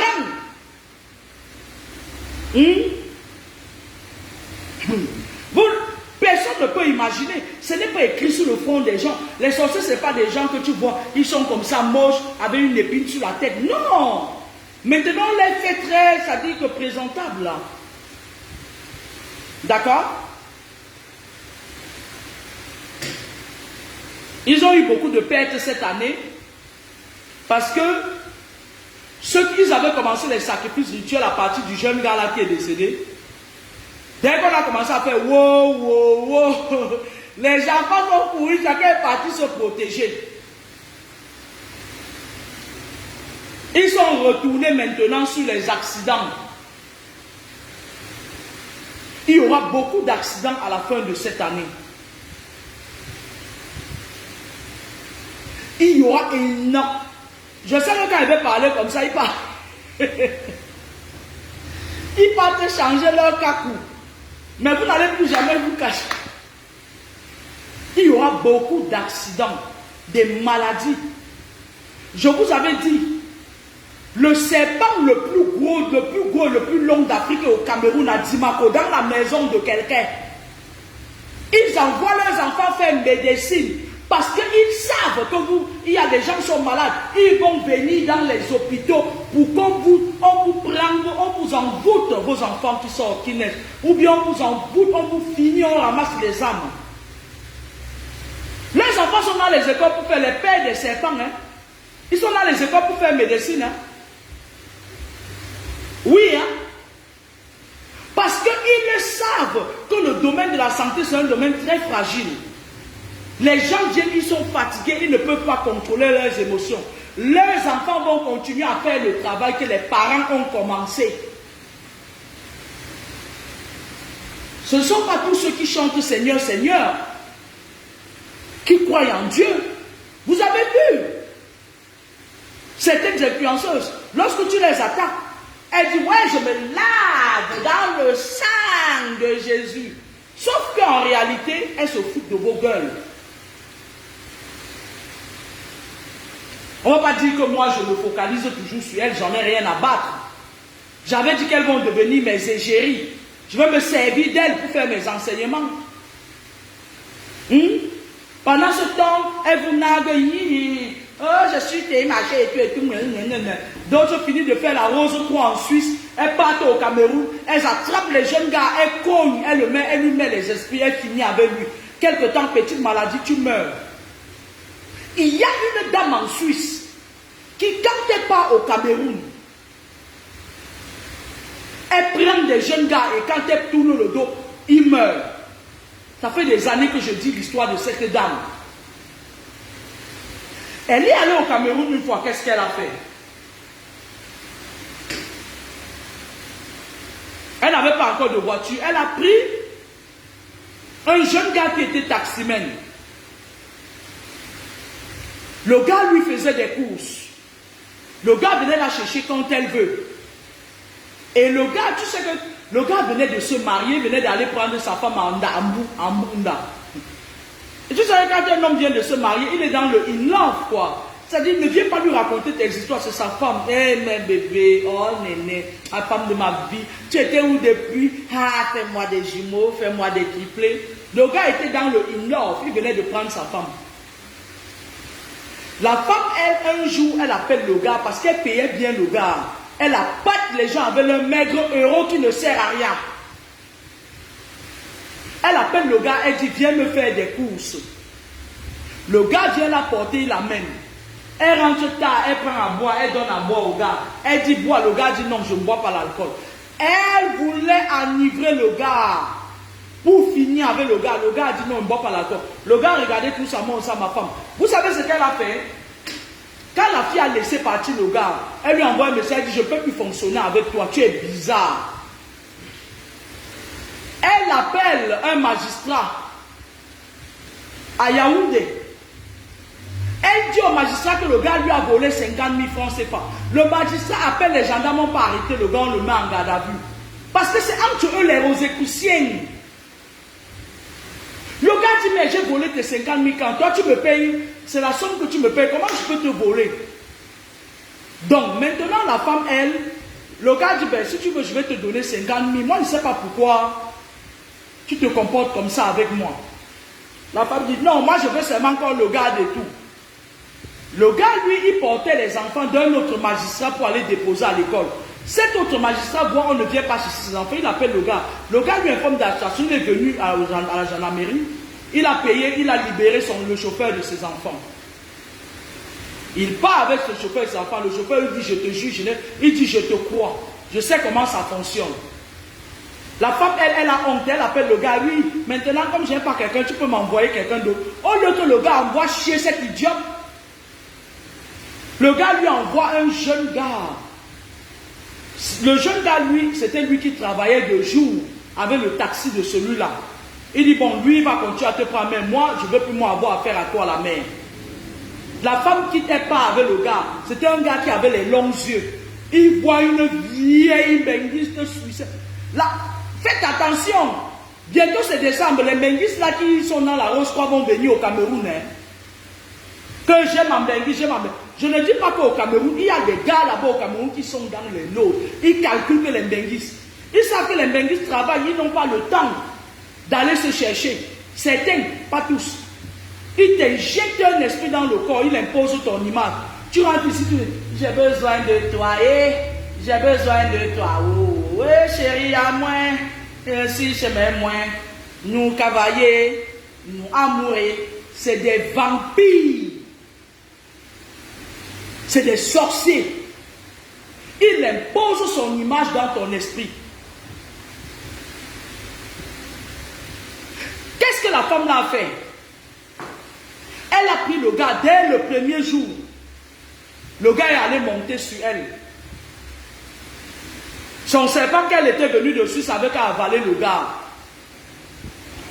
Personne ne peut imaginer. Ce n'est pas écrit sur le front des gens. Les sorciers, ce n'est pas des gens que tu vois. Ils sont comme ça, moches, avec une épine sur la tête. Non. Maintenant, on les fait très, ça dit que présentable là. D'accord? Ils ont eu beaucoup de pertes cette année parce que ceux qui avaient commencé les sacrifices rituels à partir du jeune gars là qui est décédé, dès qu'on a commencé à faire wow, les enfants sont courus, chacun est parti se protéger. Ils sont retournés maintenant sur les accidents. Il y aura beaucoup d'accidents à la fin de cette année. Il y aura énorme. Je sais que quand il va parler comme ça, il part. Ils partent changer leur cacou. Mais vous n'allez plus jamais vous cacher. Il y aura beaucoup d'accidents, des maladies. Je vous avais dit, le serpent le plus long d'Afrique est au Cameroun, à Dimako, dans la maison de quelqu'un. Ils envoient leurs enfants faire médecine parce qu'ils savent que il y a des gens qui sont malades. Ils vont venir dans les hôpitaux pour qu'on vous envoûte vos enfants qui naissent. Ou bien on vous envoûte, on vous finit, on ramasse les âmes. Les enfants sont dans les écoles pour faire les pères des serpents. Hein. Ils sont dans les écoles pour faire médecine. Hein. Oui, hein? Parce qu'ils savent que le domaine de la santé, c'est un domaine très fragile. Les gens viennent, ils sont fatigués, ils ne peuvent pas contrôler leurs émotions. Leurs enfants vont continuer à faire le travail que les parents ont commencé. Ce ne sont pas tous ceux qui chantent Seigneur, Seigneur, qui croient en Dieu. Vous avez vu certaines influenceuses, lorsque tu les attaques, elles disent, ouais, je me lave dans le sang de Jésus. Sauf qu'en réalité, elles se foutent de vos gueules. On ne va pas dire que moi, je me focalise toujours sur elles, j'en ai rien à battre. J'avais dit qu'elles vont devenir mes égéries. Je vais me servir d'elles pour faire mes enseignements. Pendant ce temps, elles vous naguent. Oh, je suis démarché et tout. D'autres finissent de faire la rose 3 en Suisse. Elles partent au Cameroun. Elles attrapent les jeunes gars. Elles cognent. Elle lui met les esprits. Elle finit avec lui. Quelque temps, petite maladie, tu meurs. Il y a une dame en Suisse qui, quand elle part au Cameroun, elle prend des jeunes gars et quand elle tourne le dos, ils meurent. Ça fait des années que je dis l'histoire de cette dame. Elle est allée au Cameroun une fois, qu'est-ce qu'elle a fait? Elle n'avait pas encore de voiture. Elle a pris un jeune gars qui était taximène. Le gars lui faisait des courses. Le gars venait la chercher quand elle veut. Et le gars, tu sais que le gars venait de se marier, venait d'aller prendre sa femme à Mbunda. Et tu sais, quand un homme vient de se marier, il est dans le in-love, quoi. C'est-à-dire, ne viens pas lui raconter tes histoires, c'est sa femme. Eh, mais bébé, oh, néné, la femme de ma vie, tu étais où depuis? Ah, fais-moi des jumeaux, fais-moi des triplés. Le gars était dans le in-love, il venait de prendre sa femme. La femme, elle, un jour, elle appelle le gars parce qu'elle payait bien le gars. Elle appâte les gens avec un maigre euro qui ne sert à rien. Elle appelle le gars, elle dit, viens me faire des courses. Le gars vient la porter, il l'amène. Elle rentre tard, elle prend à boire, elle donne à boire au gars. Elle dit, bois, le gars dit, non, je ne bois pas l'alcool. Elle voulait enivrer le gars. Pour finir avec le gars a dit, non, je ne bois pas l'alcool. Le gars regardait tout ça, moi, ça, ma femme. Vous savez ce qu'elle a fait? Quand la fille a laissé partir le gars, elle lui envoie un message, elle dit, je ne peux plus fonctionner avec toi, tu es bizarre. Elle appelle un magistrat à Yaoundé. Elle dit au magistrat que le gars lui a volé 50 000 francs CFA. Le magistrat appelle les gendarmes, on pas arrêter le gars, on le met en garde à vue. Parce que c'est entre eux les Rosicruciens. Le gars dit, mais j'ai volé tes 50 000 quand toi tu me payes, c'est la somme que tu me payes, comment je peux te voler? Donc maintenant la femme, elle, le gars dit, ben, si tu veux, je vais te donner 50 000. Moi, je ne sais pas pourquoi tu te comportes comme ça avec moi. La femme dit, non, moi je veux seulement encore le gars et tout. Le gars, lui, il portait les enfants d'un autre magistrat pour aller déposer à l'école. Cet autre magistrat voit, on ne vient pas chercher ses enfants, il appelle le gars. Le gars lui informe d'arrestation, il est venu à la gendarmerie, il a payé, il a libéré le chauffeur de ses enfants. Il part avec ce chauffeur et ses enfants, le chauffeur lui dit, je te jure, il dit, je te crois, je sais comment ça fonctionne. La femme, elle a honte, elle appelle le gars, oui, maintenant comme je n'ai pas quelqu'un, tu peux m'envoyer quelqu'un d'autre. Au lieu que le gars envoie chier cet idiot, le gars lui envoie un jeune gars. Le jeune gars, lui, c'était lui qui travaillait de jour. avec le taxi de celui-là. Il dit, bon, lui, il va continuer à te prendre, mais moi, je ne veux plus moi avoir affaire à toi, la mère. La femme qui n'était pas avec le gars, c'était un gars qui avait les longs yeux. Il voit une vieille benguiste suisse. Là, faites attention. Bientôt c'est décembre. Les benguistes là qui sont dans la Rose Croix vont venir au Cameroun. Hein. Que j'aime en benguiste, j'aime en benguiste. Je ne dis pas qu'au Cameroun, il y a des gars là-bas au Cameroun qui sont dans les lots. Ils calculent que les benguistes. Ils savent que les benguistes travaillent, ils n'ont pas le temps d'aller se chercher. Certains, pas tous. Ils t'injectent un esprit dans le corps, ils imposent ton image. Tu rentres ici, tu dis, j'ai besoin de toi, j'ai besoin de toi. Oh, oui, chérie, à moi, si je m'aime moins, nous cavaliers, nous amoureux, c'est des vampires. C'est des sorciers. Il impose son image dans ton esprit. Qu'est-ce que la femme là a fait? Elle a pris le gars dès le premier jour. Le gars est allé monter sur elle. Son serpent qu'elle était venue dessus savait qu'elle avalé le gars.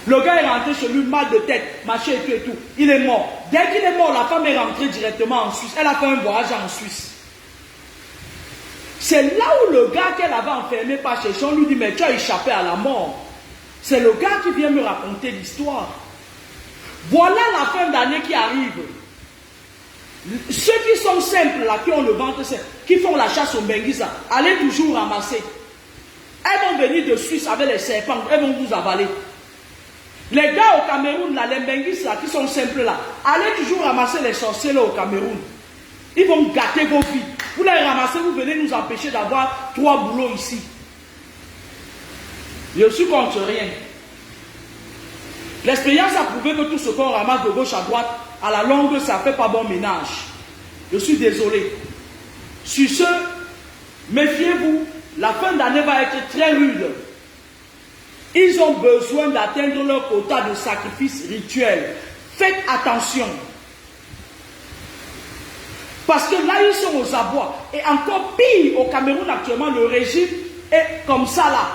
Le gars est rentré chez lui, mal de tête, machin et tout. Il est mort. Dès qu'il est mort, la femme est rentrée directement en Suisse. Elle a fait un voyage en Suisse. C'est là où le gars qu'elle avait enfermé par chez on lui dit, mais tu as échappé à la mort. C'est le gars qui vient me raconter l'histoire. Voilà la fin d'année qui arrive. Ceux qui sont simples, là, qui ont le ventre simple, qui font la chasse au benguisa, allez toujours ramasser. Elles vont venir de Suisse avec les serpents, elles vont vous avaler. Les gars au Cameroun, là, les benguis là, qui sont simples là, allez toujours ramasser les sorciers là au Cameroun. Ils vont gâter vos filles. Vous les ramassez, vous venez nous empêcher d'avoir 3 boulots ici. Je suis contre rien. L'expérience a prouvé que tout ce qu'on ramasse de gauche à droite, à la longue, ça ne fait pas bon ménage. Je suis désolé. Sur ce, méfiez-vous, la fin d'année va être très rude. Ils ont besoin d'atteindre leur quota de sacrifices rituels. Faites attention. Parce que là, ils sont aux abois. Et encore pire, au Cameroun actuellement, le régime est comme ça là.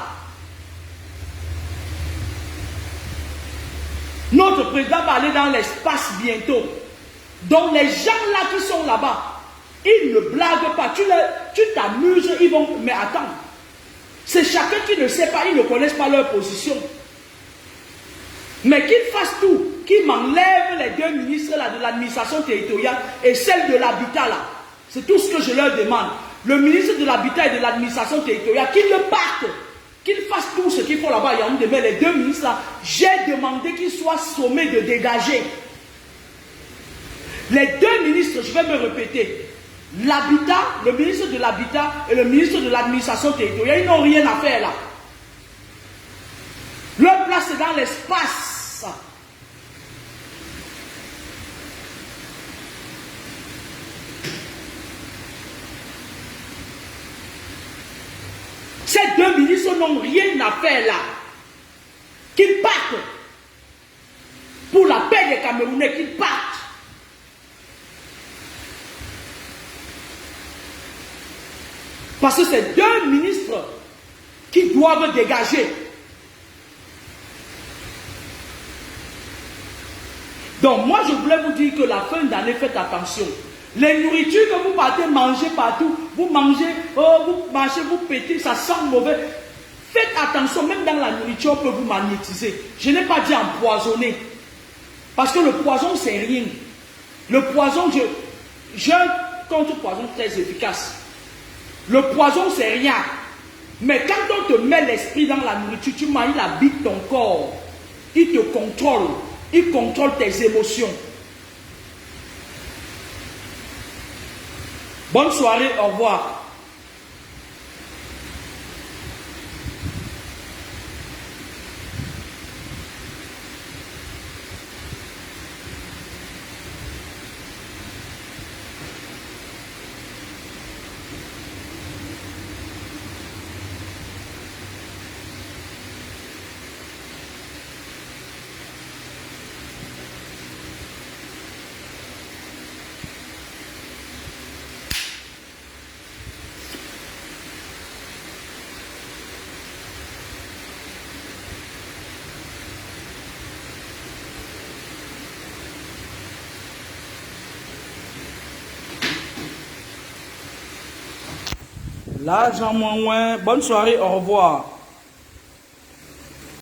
Notre président va aller dans l'espace bientôt. Donc les gens là qui sont là-bas, ils ne blaguent pas. Tu t'amuses, ils vont... Mais attends. C'est chacun qui ne sait pas, ils ne connaissent pas leur position. Mais qu'ils fassent tout, qu'ils m'enlèvent les 2 ministres là, de l'administration territoriale et celle de l'habitat là. C'est tout ce que je leur demande. Le ministre de l'habitat et de l'administration territoriale, qu'ils le partent. Qu'ils fassent tout ce qu'il faut là-bas. Mais les 2 ministres là, j'ai demandé qu'ils soient sommés de dégager. Les 2 ministres, je vais me répéter. L'habitat, le ministre de l'habitat et le ministre de l'administration territoriale, ils n'ont rien à faire là. Leur place est dans l'espace. Ces 2 ministres n'ont rien à faire là. Qu'ils partent. Pour la paix des Camerounais, qu'ils partent. Parce que c'est 2 ministres qui doivent dégager. Donc moi je voulais vous dire que la fin d'année, faites attention. Les nourritures que vous partez manger partout, vous mangez, vous mangez, vous pétez, ça sent mauvais. Faites attention, même dans la nourriture, on peut vous magnétiser. Je n'ai pas dit empoisonner. Parce que le poison, c'est rien. Le poison, j'ai un contre-poison très efficace. Le poison, c'est rien. Mais quand on te met l'esprit dans la nourriture, tu manges, il habite ton corps. Il te contrôle. Il contrôle tes émotions. Bonne soirée, au revoir. L'argent moins, bonne soirée, au revoir.